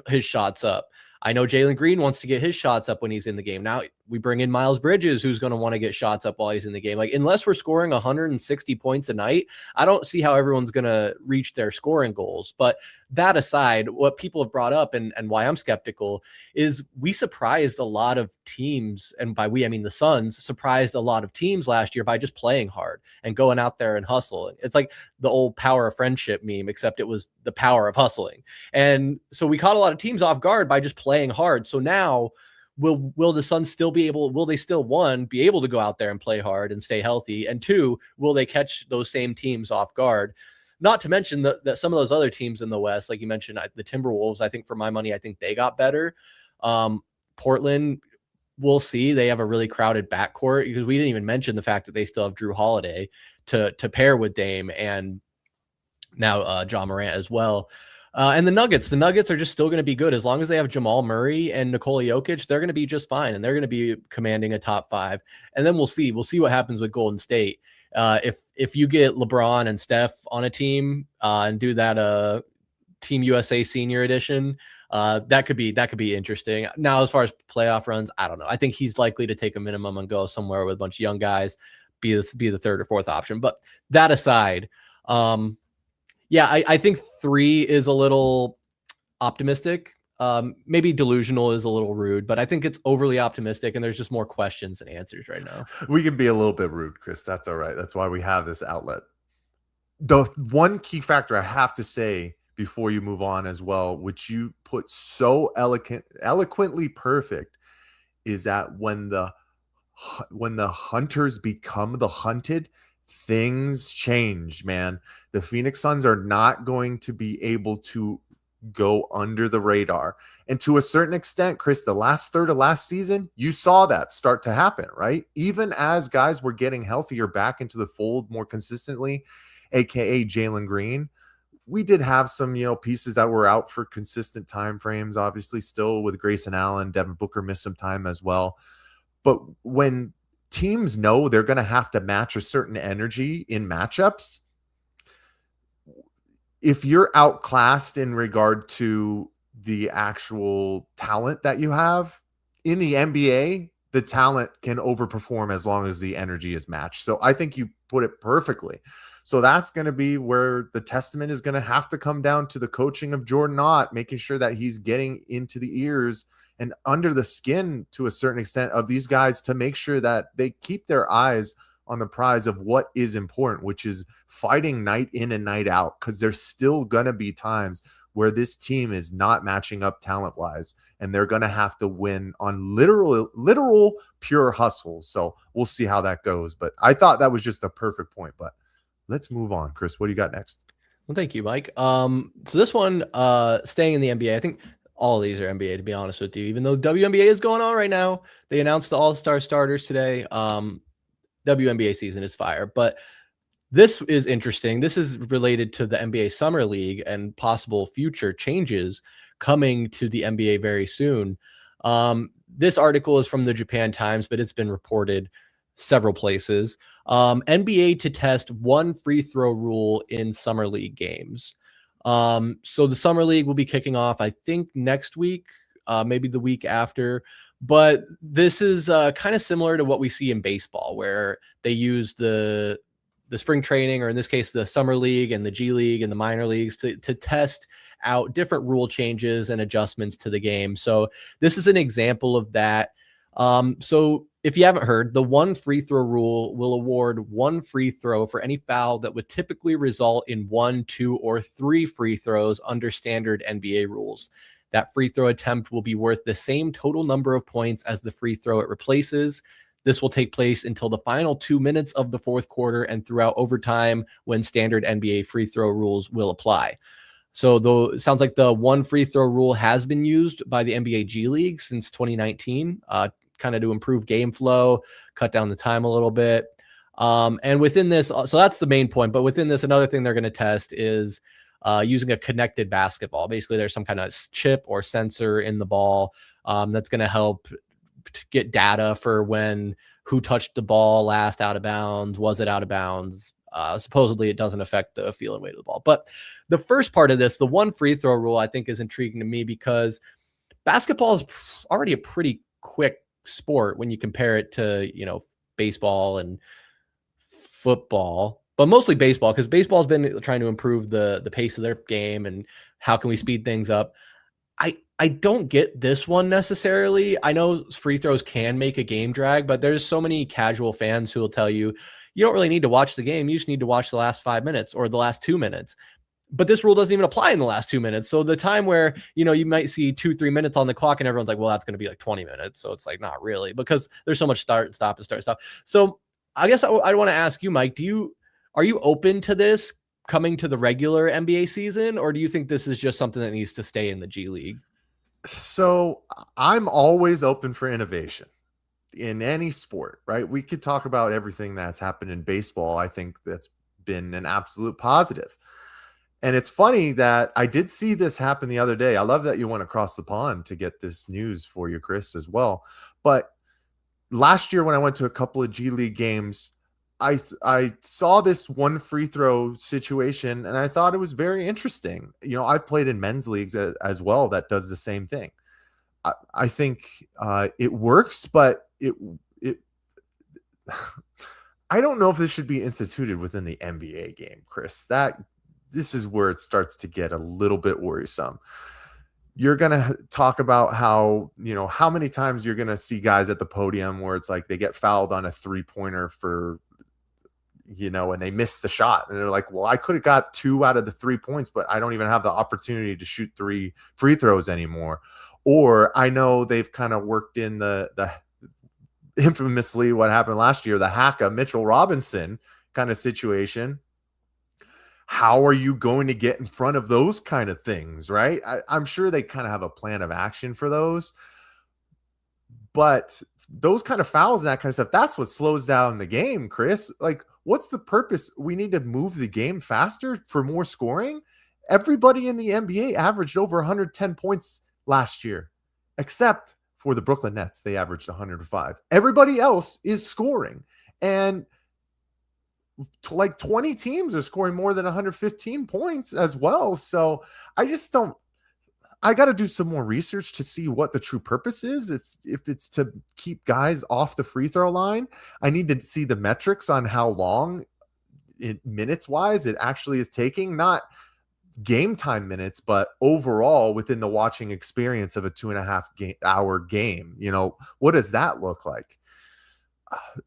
his shots up. I know Jalen Green wants to get his shots up when he's in the game. Now we bring in Miles Bridges, who's going to want to get shots up while he's in the game. Like, unless we're scoring 160 points a night, I don't see how everyone's going to reach their scoring goals. But that aside, what people have brought up and why I'm skeptical is we surprised a lot of teams. And by we, I mean the Suns surprised a lot of teams last year by just playing hard and going out there and hustling. It's like the old power of friendship meme, except it was the power of hustling. And so we caught a lot of teams off guard by just playing hard. So now will the Suns still be able, will they still, one, be able to go out there and play hard and stay healthy? And two, will they catch those same teams off guard? Not to mention that some of those other teams in the West, like you mentioned, the Timberwolves, I think for my money, I think they got better. Portland, we'll see. They have a really crowded backcourt because we didn't even mention the fact that they still have Drew Holiday to pair with Dame and now Ja Morant as well. And the Nuggets are just still going to be good. As long as they have Jamal Murray and Nikola Jokic, they're going to be just fine. And they're going to be commanding a top five. And then we'll see what happens with Golden State. If you get LeBron and Steph on a team and do that Team USA Senior Edition, that could be interesting. Now, as far as playoff runs, I don't know. I think he's likely to take a minimum and go somewhere with a bunch of young guys, be the third or fourth option. But that aside, yeah, I think 3 is a little optimistic. Maybe delusional is a little rude, but I think it's overly optimistic and there's just more questions than answers right now. We can be a little bit rude, Chris. That's all right. That's why we have this outlet. The one key factor I have to say before you move on as well, which you put so eloquently perfect, is that when the hunters become the hunted, things change, man. The Phoenix Suns are not going to be able to go under the radar. And to a certain extent, Chris, the last third of last season, you saw that start to happen, right? Even as guys were getting healthier back into the fold more consistently, aka Jalen Green, we did have some, pieces that were out for consistent time frames, obviously still with Grayson Allen. Devin Booker missed some time as well. But when teams know they're going to have to match a certain energy in matchups, if you're outclassed in regard to the actual talent that you have in the NBA, the talent can overperform as long as the energy is matched. So I think you put it perfectly. So that's going to be where the testament is going to have to come down to the coaching of Jordan Ott, making sure that he's getting into the ears and under the skin to a certain extent of these guys to make sure that they keep their eyes on the prize of what is important, which is fighting night in and night out, because there's still going to be times where this team is not matching up talent-wise, and they're going to have to win on literal pure hustle. So we'll see how that goes. But I thought that was just a perfect point. But let's move on. Chris, what do you got next? Well, thank you, Mike. So this one, staying in the NBA, I think all of these are NBA, to be honest with you, even though WNBA is going on right now. They announced the All-Star starters today. WNBA season is fire, but this is interesting. This is related to the NBA Summer League and possible future changes coming to the NBA very soon. This article is from the Japan Times, but it's been reported several places. NBA to test one free throw rule in summer league games. So the summer league will be kicking off, I think, next week, maybe the week after. But this is kind of similar to what we see in baseball, where they use the spring training, or in this case, the summer league and the G League and the minor leagues to test out different rule changes and adjustments to the game. So this is an example of that. So if you haven't heard, the one free throw rule will award one free throw for any foul that would typically result in 1, 2, or 3 free throws under standard NBA rules. That free throw attempt will be worth the same total number of points as the free throw it replaces. This will take place until the final 2 minutes of the fourth quarter and throughout overtime, when standard NBA free throw rules will apply. So though it sounds like the one free throw rule has been used by the NBA G League since 2019, kind of to improve game flow, cut down the time a little bit. And within this, so that's the main point, but within this, another thing they're going to test is using a connected basketball. Basically, there's some kind of chip or sensor in the ball that's going to help get data for who touched the ball last out of bounds, was it out of bounds? Supposedly it doesn't affect the feel and weight of the ball. But the first part of this, the one free throw rule, I think is intriguing to me because basketball is already a pretty quick sport when you compare it to, baseball and football, but mostly baseball, because baseball's been trying to improve the pace of their game and how can we speed things up. I don't get this one necessarily. I know free throws can make a game drag, but there's so many casual fans who will tell you, you don't really need to watch the game. You just need to watch the last 5 minutes or the last 2 minutes. But this rule doesn't even apply in the last 2 minutes. So the time where, you might see 2-3 minutes on the clock and everyone's like, well, that's going to be like 20 minutes. So it's like, not really, because there's so much start and stop and start and stop. So I guess I want to ask you, Mike, are you open to this coming to the regular NBA season, or do you think this is just something that needs to stay in the G League? So I'm always open for innovation in any sport, right? We could talk about everything that's happened in baseball. I think that's been an absolute positive. And it's funny that I did see this happen the other day. I love that you went across the pond to get this news for you, Chris, as well. But last year when I went to a couple of G League games, I saw this one free throw situation and I thought it was very interesting. I've played in men's leagues as well that does the same thing. I think it works, but it I don't know if this should be instituted within the NBA game, Chris. This is where it starts to get a little bit worrisome. You're going to talk about how many times you're going to see guys at the podium where it's like they get fouled on a 3-pointer for, and they miss the shot. And they're like, well, I could have got 2 out of the 3 points, but I don't even have the opportunity to shoot 3 free throws anymore. Or I know they've kind of worked in the infamously what happened last year, the Haka Mitchell Robinson kind of situation. How are you going to get in front of those kind of things, right? I'm sure they kind of have a plan of action for those. But those kind of fouls and that kind of stuff, that's what slows down the game, Chris. Like, what's the purpose? We need to move the game faster for more scoring. Everybody in the NBA averaged over 110 points last year, except for the Brooklyn Nets. They averaged 105. Everybody else is scoring. And like 20 teams are scoring more than 115 points as well. So I got to do some more research to see what the true purpose is. If it's to keep guys off the free throw line, I need to see the metrics on how long minutes wise it actually is taking, not game time minutes, but overall within the watching experience of a 2.5 hour game. What does that look like?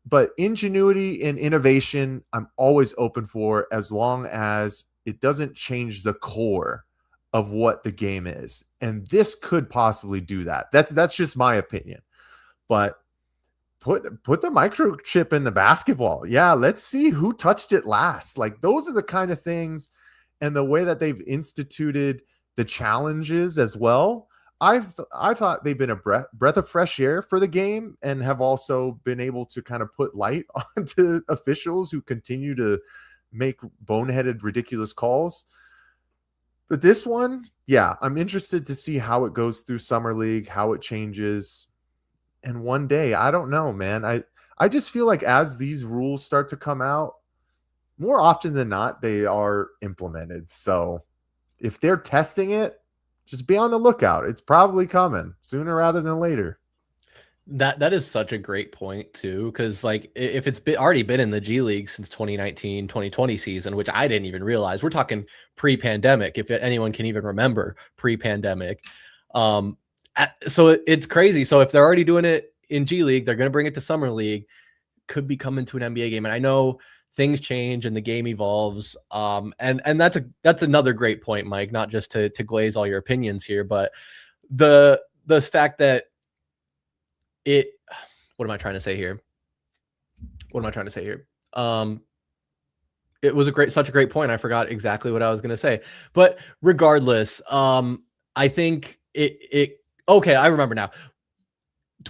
But ingenuity and innovation, I'm always open for, as long as it doesn't change the core of what the game is. And this could possibly do that. That's just my opinion. But put the microchip in the basketball. Yeah, let's see who touched it last. Like, those are the kind of things, and the way that they've instituted the challenges as well. I thought they've been a breath of fresh air for the game, and have also been able to kind of put light onto officials who continue to make boneheaded, ridiculous calls. But this one, yeah, I'm interested to see how it goes through summer league, how it changes. And one day, I don't know, man. I just feel like as these rules start to come out, more often than not, they are implemented. So if they're testing it, just be on the lookout. It's probably coming sooner rather than later. That is such a great point too, because like if it's already been in the G League since 2019, 2020 season, which I didn't even realize, we're talking pre-pandemic, if anyone can even remember pre-pandemic. So it's crazy. So if they're already doing it in G League, they're going to bring it to Summer League, could be coming to an NBA game. And I know things change and the game evolves. And that's another great point, Mike, not just to glaze all your opinions here, but the fact that what am I trying to say here? It was such a great point. I forgot exactly what I was going to say, but regardless, I think okay. I remember now.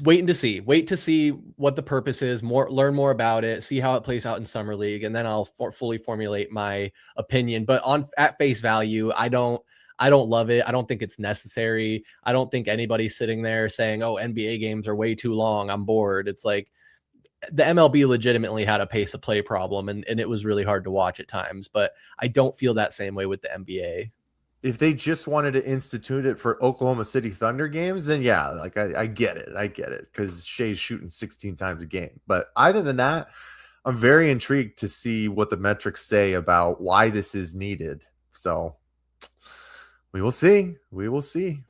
Wait to see what the purpose is, learn more about it, see how it plays out in summer league, and then I'll fully formulate my opinion. But at face value, I don't love it. I don't think it's necessary. I don't think anybody's sitting there saying, oh, NBA games are way too long, I'm bored. It's like the MLB legitimately had a pace of play problem, and it was really hard to watch at times. But I don't feel that same way with the NBA. If they just wanted to institute it for Oklahoma City Thunder games, then yeah, like I get it. I get it because Shea's shooting 16 times a game. But other than that, I'm very intrigued to see what the metrics say about why this is needed. So we will see. We will see.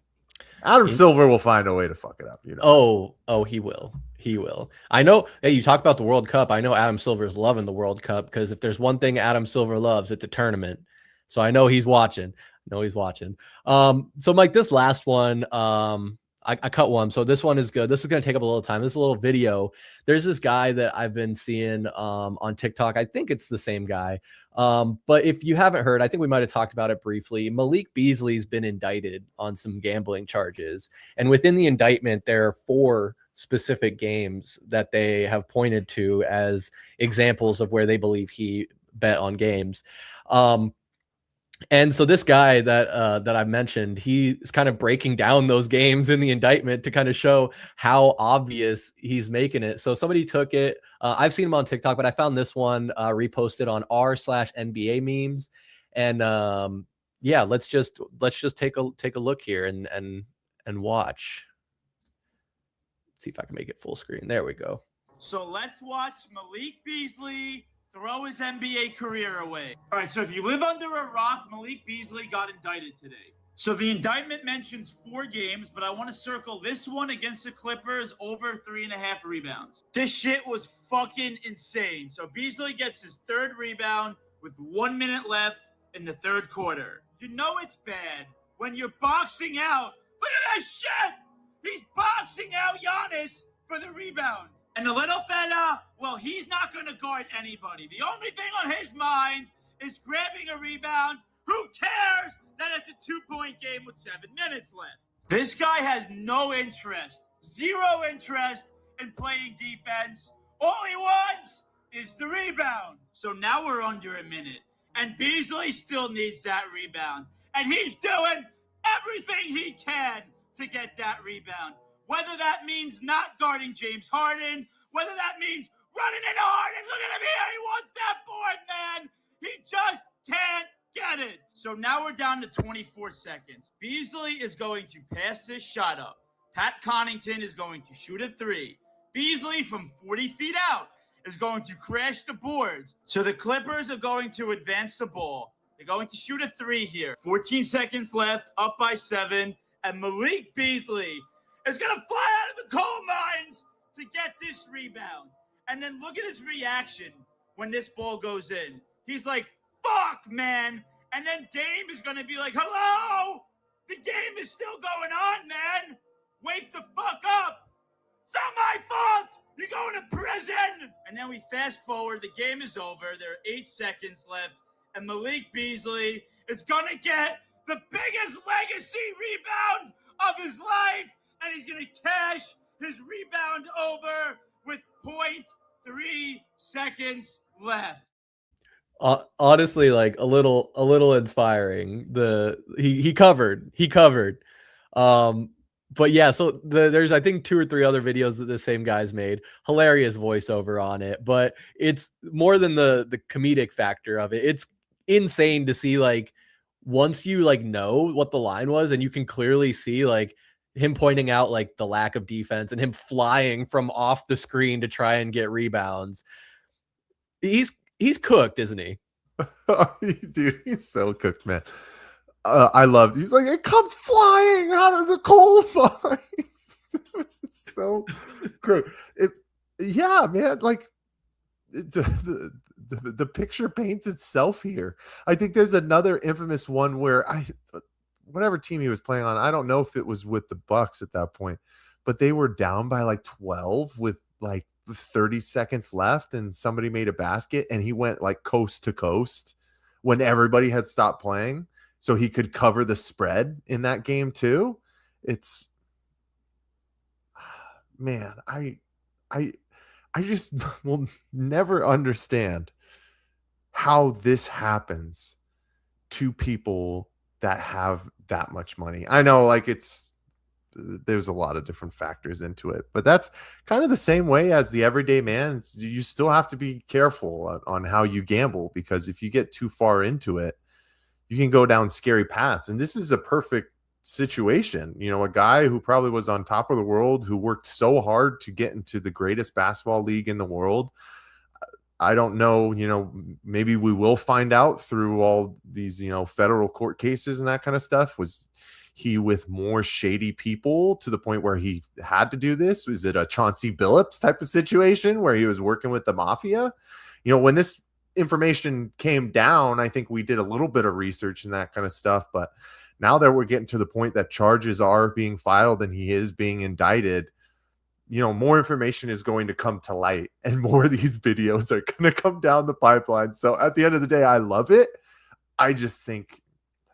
Adam Silver will find a way to fuck it up. You know. Oh, he will. He will. I know. Hey, you talk about the World Cup. I know Adam Silver's loving the World Cup because if there's one thing Adam Silver loves, it's a tournament. So I know he's watching. So Mike, this last one, I cut one. So this one is good. This is going to take up a little time. This is a little video. There's this guy that I've been seeing on TikTok. I think it's the same guy. But if you haven't heard, I think we might have talked about it briefly. Malik Beasley's been indicted on some gambling charges. And within the indictment, there are 4 specific games that they have pointed to as examples of where they believe he bet on games. And so this guy that I mentioned, he is kind of breaking down those games in the indictment to kind of show how obvious he's making it. So somebody took it. I've seen him on TikTok, but I found this one reposted on r/NBA memes. And yeah, let's just take a look here and watch. Let's see if I can make it full screen. There we go. So let's watch Malik Beasley throw his NBA career away. All right, so if you live under a rock, Malik Beasley got indicted today. So the indictment mentions 4 games, but I want to circle this one against the Clippers over 3.5 rebounds. This shit was fucking insane. So Beasley gets his 3rd rebound with 1 minute left in the 3rd quarter. You know it's bad when you're boxing out. Look at that shit! He's boxing out Giannis for the rebound. And the little fella, well, he's not going to guard anybody. The only thing on his mind is grabbing a rebound. Who cares that it's a 2-point game with 7 minutes left? This guy has no interest, 0 interest in playing defense. All he wants is the rebound. So now we're under a minute, and Beasley still needs that rebound. And he's doing everything he can to get that rebound. Whether that means not guarding James Harden, whether that means running into Harden. Look at him here. He wants that board, man. He just can't get it. So now we're down to 24 seconds. Beasley is going to pass this shot up. Pat Connaughton is going to shoot a 3. Beasley from 40 feet out is going to crash the boards. So the Clippers are going to advance the ball. They're going to shoot a 3 here. 14 seconds left, up by 7. And Malik Beasley is going to fly out of the coal mines to get this rebound. And then look at his reaction when this ball goes in. He's like, fuck, man. And then Dame is going to be like, hello? The game is still going on, man. Wake the fuck up. It's not my fault. You're going to prison. And then we fast forward. The game is over. There are 8 seconds left. And Malik Beasley is going to get the biggest legacy rebound of his life. And he's going to cash his rebound over with 0.3 seconds left. Honestly, like a little inspiring. He covered. Um, but yeah, so there's I think 2 or 3 other videos that the same guys made. Hilarious voiceover on it, but it's more than the comedic factor of it. It's insane to see, like, once you like know what the line was and you can clearly see like him pointing out like the lack of defense and him flying from off the screen to try and get rebounds. He's cooked, isn't he? Dude, he's so cooked, man. I loved. He's like, it comes flying out of the coal mines. It was so great. Yeah, man. Like the picture paints itself here. I think there's another infamous one where whatever team he was playing on, I don't know if it was with the Bucks at that point, but they were down by like 12 with like 30 seconds left, and somebody made a basket, and he went like coast to coast when everybody had stopped playing, so he could cover the spread in that game too. It's, man, I just will never understand how this happens to people that have that much money. I know, like, there's a lot of different factors into it, but that's kind of the same way as the everyday man. You still have to be careful on how you gamble, because if you get too far into it, you can go down scary paths. And this is a perfect situation. You know, a guy who probably was on top of the world, who worked so hard to get into the greatest basketball league in the world. I don't know, you know, maybe we will find out through all these, you know, federal court cases and that kind of stuff. Was he with more shady people to the point where he had to do this? Was it a Chauncey Billups type of situation where he was working with the mafia? You know, when this information came down, I think we did a little bit of research and that kind of stuff. But now that we're getting to the point that charges are being filed and he is being indicted, you know, more information is going to come to light, and more of these videos are going to come down the pipeline. So at the end of the day, I love it. I just think,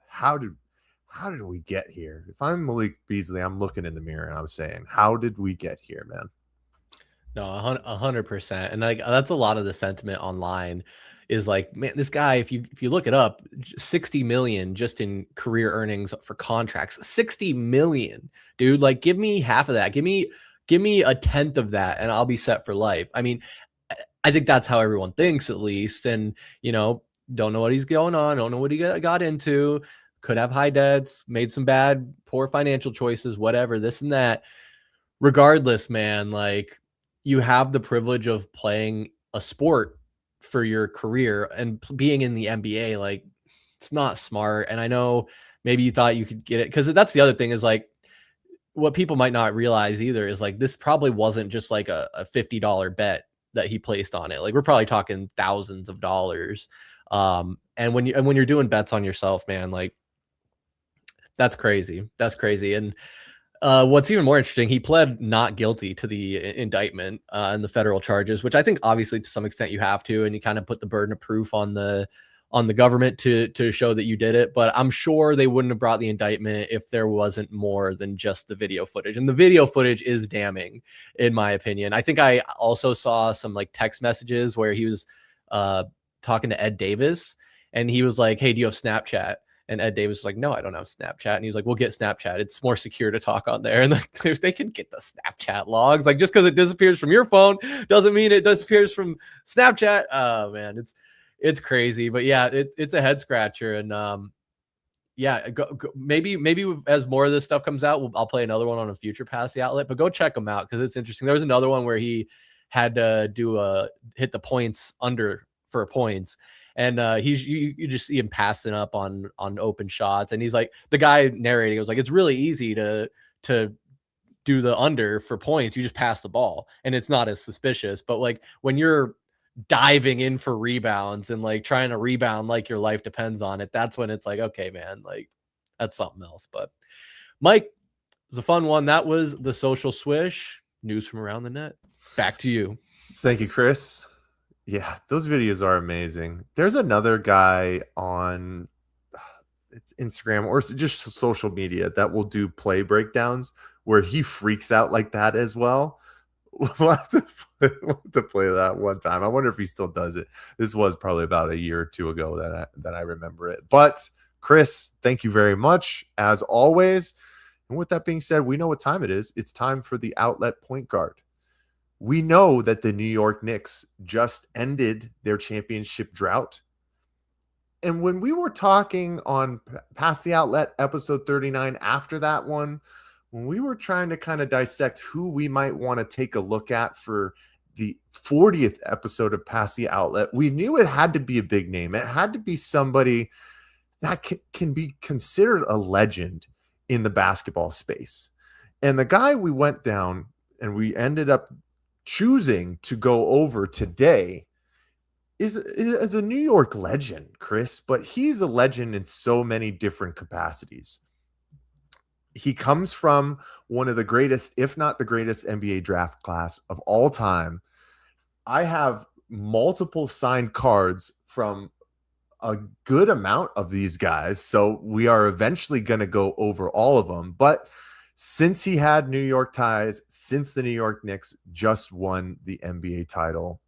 how did we get here? If I'm Malik Beasley, I'm looking in the mirror and I'm saying, how did we get here, man? No, 100%. And like, that's a lot of the sentiment online is like, man, this guy, if you look it up, 60 million just in career earnings for contracts. 60 million, dude. Like, give me half of that. Give me a tenth of that and I'll be set for life. I mean, I think that's how everyone thinks, at least. And, you know, don't know what he's going on. Don't know what he got into. Could have high debts, made some poor financial choices, whatever, this and that. Regardless, man, like, you have the privilege of playing a sport for your career and being in the NBA. Like, it's not smart. And I know maybe you thought you could get it, because that's the other thing is, like, what people might not realize either is, like, this probably wasn't just like a $50 bet that he placed on it. Like, we're probably talking thousands of dollars. And when you're doing bets on yourself, man, like, that's crazy. That's crazy. And what's even more interesting, he pled not guilty to the indictment and the federal charges, which I think obviously to some extent you have to, and you kind of put the burden of proof on the government to show that you did it. But I'm sure they wouldn't have brought the indictment if there wasn't more than just the video footage. And the video footage is damning, in my opinion. I think I also saw some like text messages where he was talking to Ed Davis, and he was like, hey, do you have Snapchat? And Ed Davis was like, no, I don't have Snapchat. And he's like, we'll get Snapchat. It's more secure to talk on there. And like, if they can get the Snapchat logs, like, just because it disappears from your phone doesn't mean it disappears from Snapchat. Oh man, it's crazy. But yeah, it's a head scratcher. And yeah, maybe as more of this stuff comes out, I'll play another one on a future Pass the Outlet. But go check them out, because it's interesting. There was another one where he had to hit the points under for points. And you just see him passing up on open shots. And he's like, the guy narrating, it was like, it's really easy to do the under for points. You just pass the ball and it's not as suspicious. But like, when you're diving in for rebounds and like trying to rebound like your life depends on it, that's when it's like, okay, man, like, that's something else. But Mike, it's a fun one. That was the Social Swish, news from around the net. Back to you. Thank you, Chris. Yeah, those videos are amazing. There's another guy on it's Instagram or just social media that will do play breakdowns where he freaks out like that as well. We'll have to play that one time. I wonder if he still does it. This was probably about a year or two ago that I remember it. But Chris, thank you very much as always. And with that being said, we know what time it is. It's time for the outlet point guard. We know that the New York Knicks just ended their championship drought. And when we were talking on Pass the Outlet episode 39 after that one, when we were trying to kind of dissect who we might want to take a look at for the 40th episode of Pass the Outlet, we knew it had to be a big name. It had to be somebody that can be considered a legend in the basketball space. And the guy we went down and we ended up choosing to go over today is a New York legend, Chris, but he's a legend in so many different capacities. He comes from one of the greatest, if not the greatest, NBA draft class of all time. I have multiple signed cards from a good amount of these guys, so we are eventually going to go over all of them. But since he had New York ties, since the New York Knicks just won the NBA title,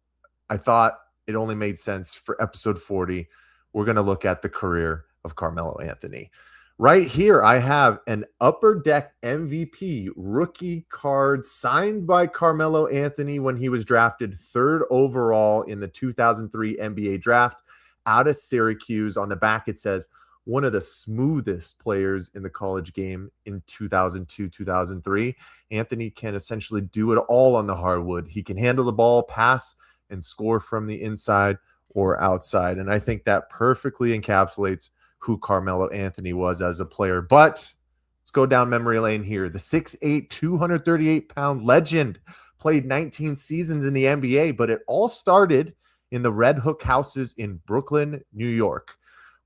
I thought it only made sense for episode 40. We're going to look at the career of Carmelo Anthony. Right here, I have an Upper Deck MVP rookie card signed by Carmelo Anthony when he was drafted 3rd overall in the 2003 NBA draft out of Syracuse. On the back, it says, one of the smoothest players in the college game in 2002-2003. Anthony can essentially do it all on the hardwood. He can handle the ball, pass, and score from the inside or outside. And I think that perfectly encapsulates who Carmelo Anthony was as a player. But let's go down memory lane here. The 6'8", 238-pound legend played 19 seasons in the NBA, but it all started in the Red Hook houses in Brooklyn, New York.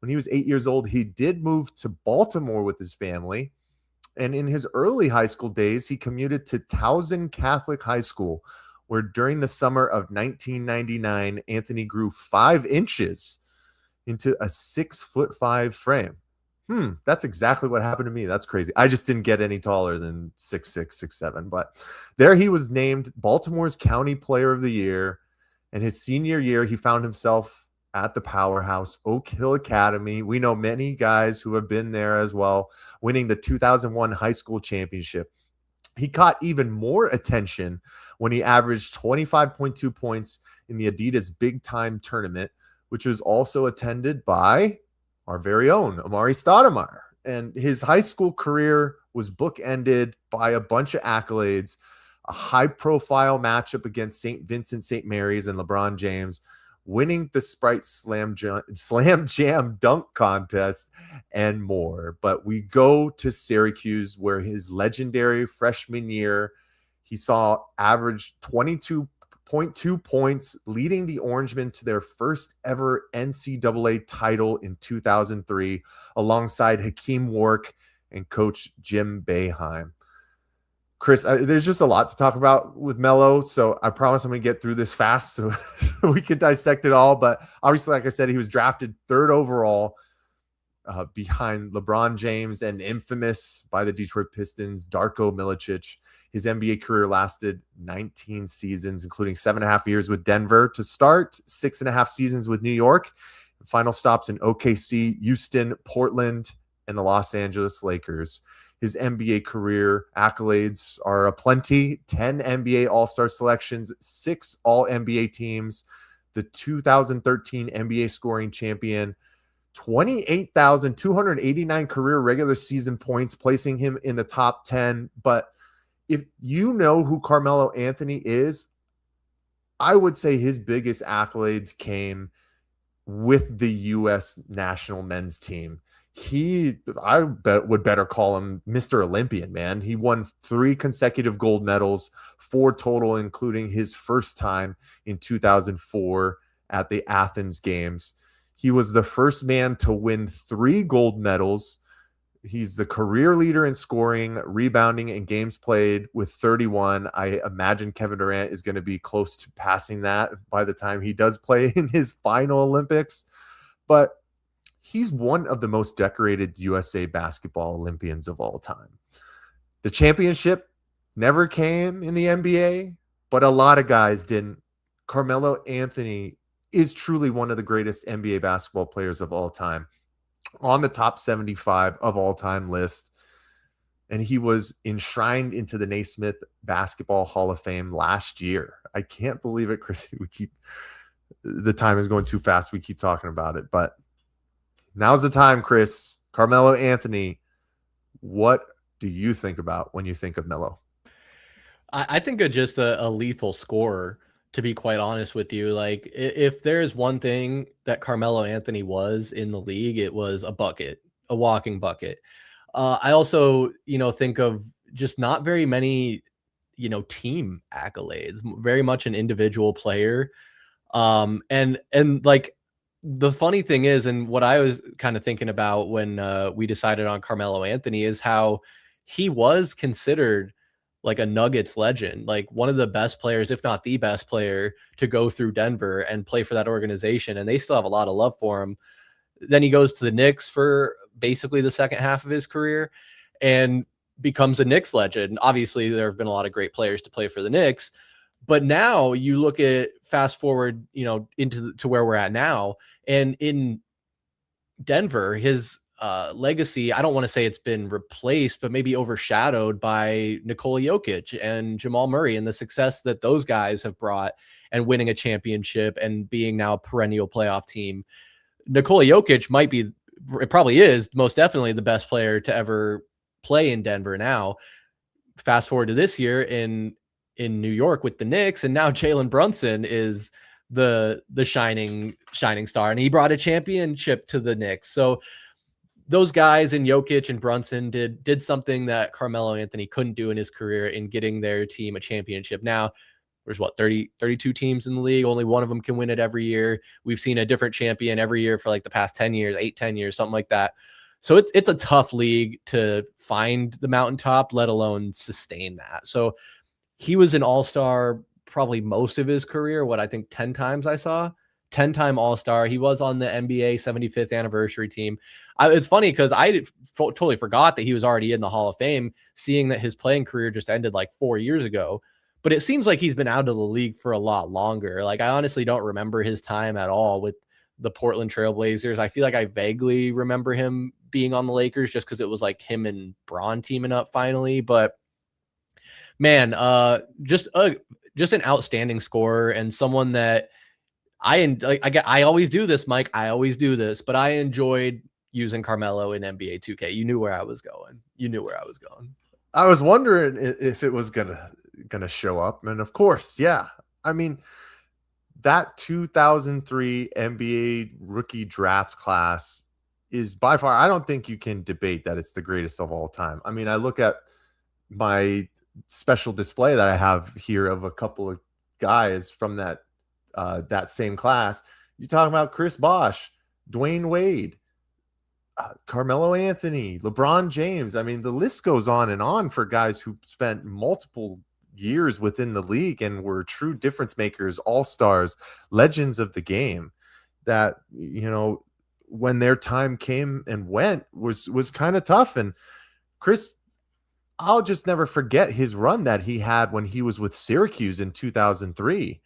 When he was 8 years old, he did move to Baltimore with his family. And in his early high school days, he commuted to Towson Catholic High School, where during the summer of 1999, Anthony grew 5 inches into a 6'5" frame. That's exactly what happened to me. That's crazy. I just didn't get any taller than 6'6", 6'7". But there he was named Baltimore's County Player of the Year. And his senior year, he found himself at the powerhouse Oak Hill Academy. We know many guys who have been there as well, winning the 2001 high school championship. He caught even more attention when he averaged 25.2 points in the Adidas Big Time Tournament, which was also attended by our very own Amari Stoudemire. And his high school career was bookended by a bunch of accolades, a high-profile matchup against St. Vincent St. Mary's and LeBron James, winning the Sprite Slam Jam dunk contest, and more. But we go to Syracuse, where his legendary freshman year, he saw average 22.2 points, leading the Orangemen to their first ever NCAA title in 2003, alongside Hakeem Wark and coach Jim Boeheim. Chris, there's just a lot to talk about with Melo, so I promise I'm going to get through this fast so we can dissect it all. But obviously, like I said, he was drafted 3rd overall behind LeBron James and infamous by the Detroit Pistons, Darko Milicic. His NBA career lasted 19 seasons, including 7.5 years with Denver to start, 6.5 seasons with New York, final stops in OKC, Houston, Portland, and the Los Angeles Lakers. His NBA career accolades are aplenty: 10 NBA All-Star selections, 6 All-NBA teams, the 2013 NBA scoring champion, 28,289 career regular season points, placing him in the top 10. But if you know who Carmelo Anthony is, I would say his biggest accolades came with the U.S. national men's team. I would better call him Mr. Olympian, man. He won 3 consecutive gold medals, 4 total, including his first time in 2004 at the Athens Games. He was the first man to win 3 gold medals. He's the career leader in scoring, rebounding, and games played with 31. I imagine Kevin Durant is going to be close to passing that by the time he does play in his final Olympics. But he's one of the most decorated USA basketball Olympians of all time. The championship never came in the NBA, but a lot of guys didn't. Carmelo Anthony is truly one of the greatest NBA basketball players of all time, on the top 75 of all time list. And he was enshrined into the Naismith Basketball Hall of Fame last year. I can't believe it, Chris. The time is going too fast. We keep talking about it, but now's the time, Chris. Carmelo Anthony, what do you think about when you think of Melo? I think of just a lethal scorer, to be quite honest with you. Like, if there's one thing that Carmelo Anthony was in the league, it was a bucket, a walking bucket. I also, think of just not very many, team accolades, very much an individual player. And like, the funny thing is, and what I was kind of thinking about when we decided on Carmelo Anthony, is how he was considered like a Nuggets legend, like one of the best players, if not the best player, to go through Denver and play for that organization. And they still have a lot of love for him. Then he goes to the Knicks for basically the second half of his career and becomes a Knicks legend. Obviously, there have been a lot of great players to play for the Knicks, but now you look at fast forward, to where we're at now, and in Denver, his legacy, I don't want to say it's been replaced, but maybe overshadowed by Nikola Jokic and Jamal Murray and the success that those guys have brought and winning a championship and being now a perennial playoff team. Nikola Jokic it probably is most definitely the best player to ever play in Denver now. Fast forward to this year in New York with the Knicks, and now Jalen Brunson is the shining star, and he brought a championship to the Knicks. So those guys in Jokic and Brunson did something that Carmelo Anthony couldn't do in his career in getting their team a championship. Now there's 32 teams in the league. Only one of them can win it every year. We've seen a different champion every year for like the past 10 years, 10 years, something like that. So it's a tough league to find the mountaintop, let alone sustain that. So he was an all-star probably most of his career. I think 10 times I saw. 10-time all-star. He was on the NBA 75th anniversary team. It's funny because I totally forgot that he was already in the Hall of Fame, seeing that his playing career just ended like 4 years ago. But it seems like he's been out of the league for a lot longer. Like, I honestly don't remember his time at all with the Portland Trail Blazers. I feel like I vaguely remember him being on the Lakers just because it was like him and Bron teaming up finally. But man, just an outstanding scorer and someone that I always do this, Mike. I always do this, but I enjoyed using Carmelo in NBA 2K. You knew where I was going. I was wondering if it was gonna show up, and of course, yeah. I mean, that 2003 NBA rookie draft class is by far, I don't think you can debate that it's the greatest of all time. I mean, I look at my special display that I have here of a couple of guys from that same class. You talk about Chris Bosh, Dwayne Wade, Carmelo Anthony, LeBron James. I mean, the list goes on and on for guys who spent multiple years within the league and were true difference makers, all-stars, legends of the game that, when their time came and went was kind of tough. And Chris, I'll just never forget his run that he had when he was with Syracuse in 2003.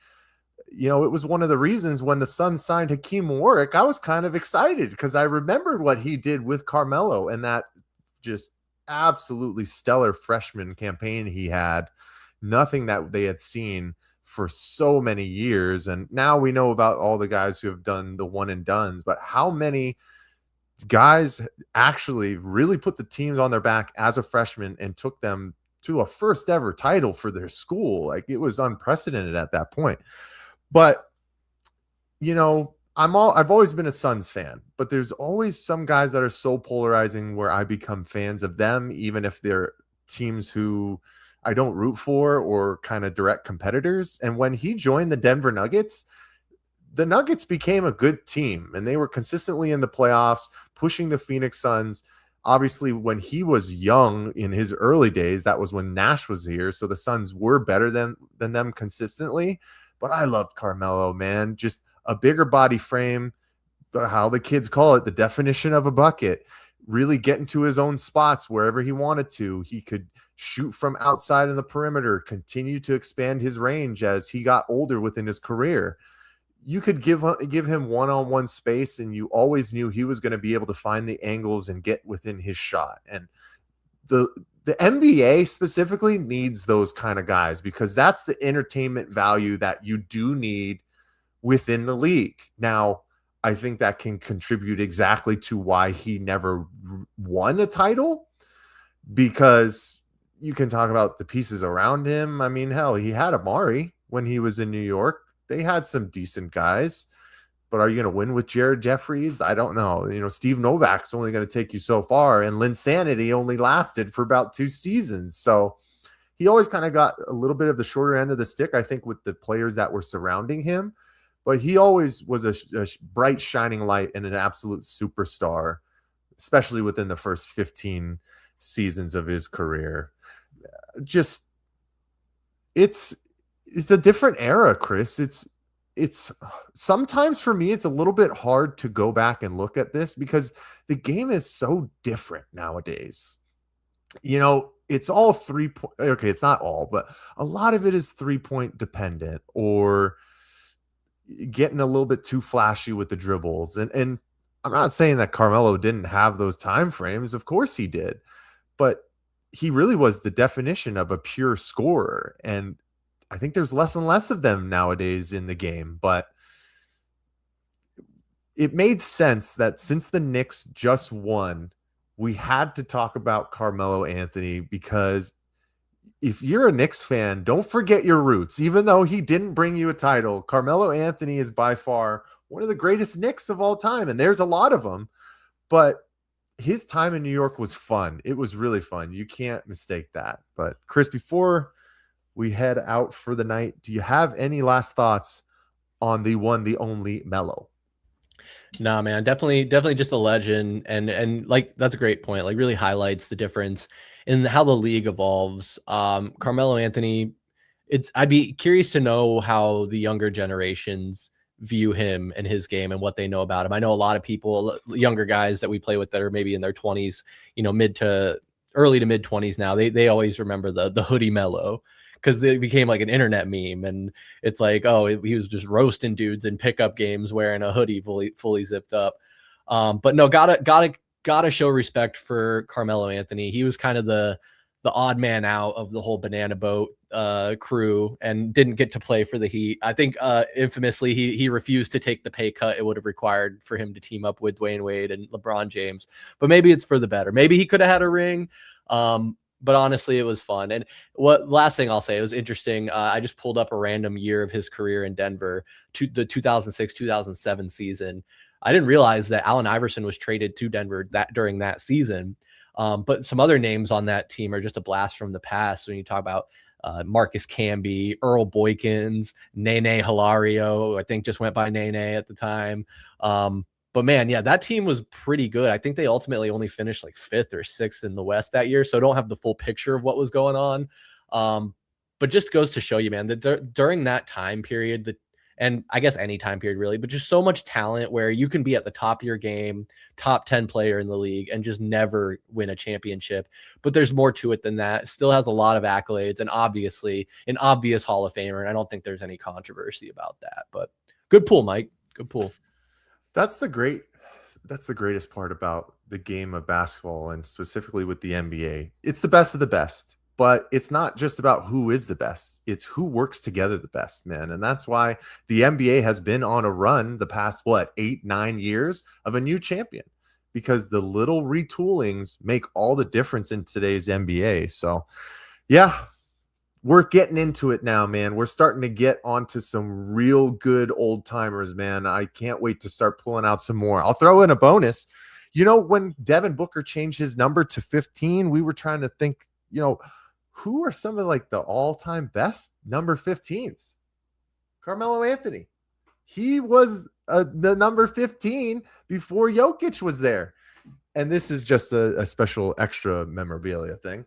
It was one of the reasons when the Suns signed Hakeem Warwick, I was kind of excited because I remembered what he did with Carmelo and that just absolutely stellar freshman campaign he had. Nothing that they had seen for so many years. And now we know about all the guys who have done the one and dones, but how many guys actually really put the teams on their back as a freshman and took them to a first ever title for their school? Like, it was unprecedented at that point. But, I've always been a Suns fan, but there's always some guys that are so polarizing where I become fans of them, even if they're teams who I don't root for or kind of direct competitors. And when he joined the Denver Nuggets, the Nuggets became a good team and they were consistently in the playoffs, pushing the Phoenix Suns. Obviously, when he was young in his early days, that was when Nash was here. So the Suns were better than them consistently. But I loved Carmelo, man. Just a bigger body frame, how the kids call it, the definition of a bucket. really get into his own spots wherever he wanted to. He could shoot from outside in the perimeter, continue to expand his range as he got older within his career. You could give him one-on-one space, and you always knew he was going to be able to find the angles and get within his shot. And the NBA specifically needs those kind of guys, because that's the entertainment value that you do need within the league. Now, I think that can contribute exactly to why he never won a title, because you can talk about the pieces around him. I mean, hell, he had Amari when he was in New York. They had some decent guys, but are you going to win with Jared Jeffries? I don't know. Steve Novak's only going to take you so far, and Linsanity only lasted for about 2 seasons. So he always kind of got a little bit of the shorter end of the stick, I think, with the players that were surrounding him. But he always was a bright, shining light and an absolute superstar, especially within the first 15 seasons of his career. Just, it's a different era, Chris. It's sometimes for me, it's a little bit hard to go back and look at this, because the game is so different nowadays. It's all 3-point. Okay, it's not all, but a lot of it is 3-point dependent, or getting a little bit too flashy with the dribbles. And I'm not saying that Carmelo didn't have those time frames. Of course he did. But he really was the definition of a pure scorer. And I think there's less and less of them nowadays in the game. But it made sense that since the Knicks just won, we had to talk about Carmelo Anthony, because if you're a Knicks fan, don't forget your roots. Even though he didn't bring you a title, Carmelo Anthony is by far one of the greatest Knicks of all time. And there's a lot of them, but his time in New York was fun. It was really fun. You can't mistake that. But Chris, before we head out for the night, do you have any last thoughts on the one, the only Melo? Nah, man, definitely just a legend. And like, that's a great point. Like, really highlights the difference in how the league evolves. Carmelo Anthony, I'd be curious to know how the younger generations view him and his game and what they know about him. I know a lot of people, younger guys that we play with that are maybe in their 20s, early to mid 20s now, they always remember the hoodie Melo, because it became like an internet meme. And it's like, oh, he was just roasting dudes in pickup games wearing a hoodie fully zipped up. But no, gotta show respect for Carmelo Anthony. He was kind of the odd man out of the whole banana boat crew, and didn't get to play for the Heat. I think infamously he refused to take the pay cut it would have required for him to team up with Dwayne Wade and LeBron James. But maybe it's for the better. Maybe he could have had a ring. But honestly, it was fun. And last thing I'll say, it was interesting. I just pulled up a random year of his career in Denver, the 2006-2007 season. I didn't realize that Allen Iverson was traded to Denver during that season. But some other names on that team are just a blast from the past. When you talk about Marcus Camby, Earl Boykins, Nene Hilario, I think just went by Nene at the time. But man, yeah, that team was pretty good. I think they ultimately only finished like 5th or 6th in the West that year. So I don't have the full picture of what was going on. But just goes to show you, man, that during that time period, and I guess any time period really, but just so much talent where you can be at the top of your game, top 10 player in the league, and just never win a championship. But there's more to it than that. Still has a lot of accolades, and obviously an obvious Hall of Famer. And I don't think there's any controversy about that. But good pull, Mike. Good pull. That's the greatest part about the game of basketball, and specifically with the NBA. It's the best of the best, but it's not just about who is the best. It's who works together the best, man. And that's why the NBA has been on a run the past, 8-9 years of a new champion, because the little retoolings make all the difference in today's NBA. So yeah, we're getting into it now, man. We're starting to get onto some real good old timers, man. I can't wait to start pulling out some more. I'll throw in a bonus. When Devin Booker changed his number to 15, we were trying to think, who are some of like the all-time best number 15s? Carmelo Anthony. He was the number 15 before Jokic was there. And this is just a special extra memorabilia thing.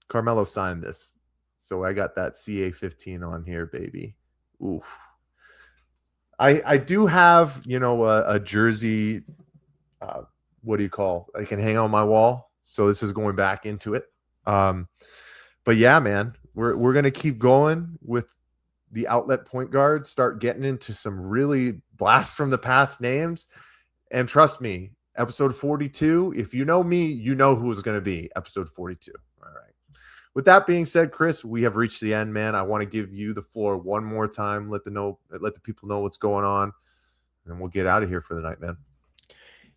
Carmelo signed this. So I got that CA15 on here, baby. Oof. I do have, a jersey what do you call? I can hang on my wall. So this is going back into it. But yeah, man, we're gonna keep going with the outlet point guards. Start getting into some really blast from the past names, and trust me, episode 42. If you know me, you know who it's going to be. Episode 42. All right. With that being said, Chris, we have reached the end, man. I want to give you the floor one more time. Let the people know what's going on, and we'll get out of here for the night, man.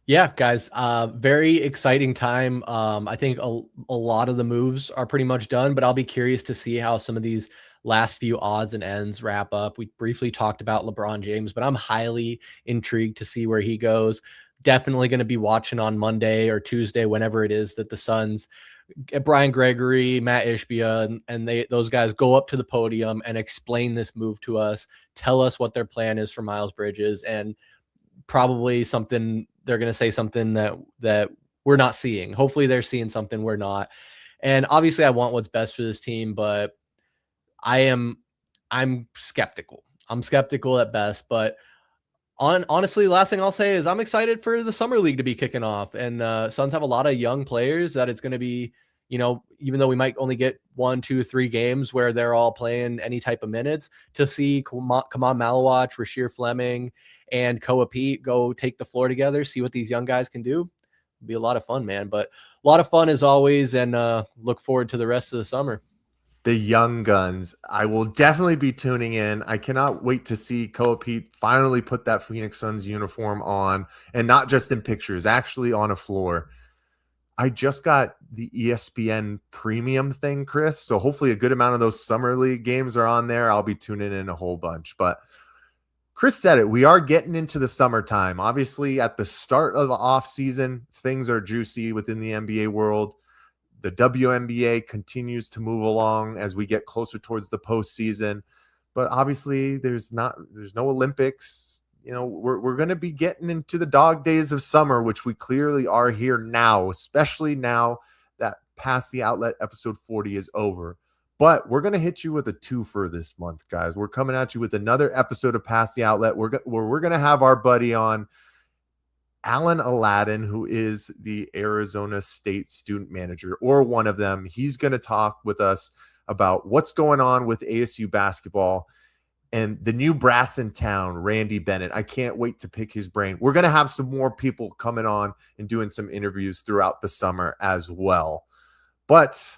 Yeah, guys, very exciting time. I think a lot of the moves are pretty much done, but I'll be curious to see how some of these last few odds and ends wrap up. We briefly talked about LeBron James, but I'm highly intrigued to see where he goes. Definitely going to be watching on Monday or Tuesday, whenever it is that the Suns, Brian Gregory, Matt Ishbia, and those guys go up to the podium and explain this move to us, tell us what their plan is for Miles Bridges, and probably something they're going to say something that we're not seeing. Hopefully they're seeing something we're not. And obviously I want what's best for this team, but I'm skeptical. I'm skeptical at best, but honestly, last thing I'll say is I'm excited for the summer league to be kicking off, and Suns have a lot of young players that it's going to be, even though we might only get 1, 2, 3 games where they're all playing any type of minutes, to see Kaman Malawach, Rasheer Fleming, and Koa Pete go take the floor together, see what these young guys can do. It'll be a lot of fun, man. But a lot of fun as always, and look forward to the rest of the summer. The young guns. I will definitely be tuning in. I cannot wait to see Koa Pete finally put that Phoenix Suns uniform on, and not just in pictures, actually on a floor. I just got the ESPN premium thing, Chris. So hopefully a good amount of those summer league games are on there. I'll be tuning in a whole bunch. But Chris said it. We are getting into the summertime. Obviously, at the start of the offseason, things are juicy within the NBA world. The WNBA continues to move along as we get closer towards the postseason. But obviously, there's no Olympics. We're going to be getting into the dog days of summer, which we clearly are here now, especially now that Past the Outlet episode 40 is over. But we're going to hit you with a twofer this month, guys. We're coming at you with another episode of Past the Outlet where we're going to have our buddy on, Alan Aladdin, who is the Arizona State student manager, or one of them. He's going to talk with us about what's going on with ASU basketball and the new brass in town, Randy Bennett. I can't wait to pick his brain. We're going to have some more people coming on and doing some interviews throughout the summer as well. But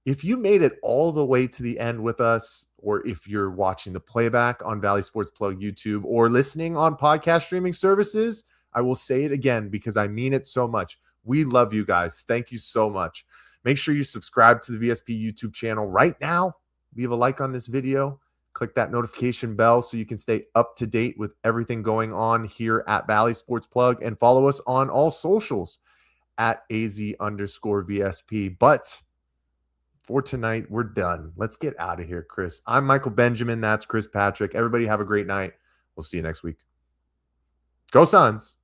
if you made it all the way to the end with us, or if you're watching the playback on Valley Sports Plug YouTube or listening on podcast streaming services, I will say it again because I mean it so much. We love you guys. Thank you so much. Make sure you subscribe to the VSP YouTube channel right now. Leave a like on this video. Click that notification bell so you can stay up to date with everything going on here at Valley Sports Plug, and follow us on all socials at AZ_VSP. But for tonight, we're done. Let's get out of here, Chris. I'm Michael Benjamin. That's Chris Patrick. Everybody have a great night. We'll see you next week. Go Suns.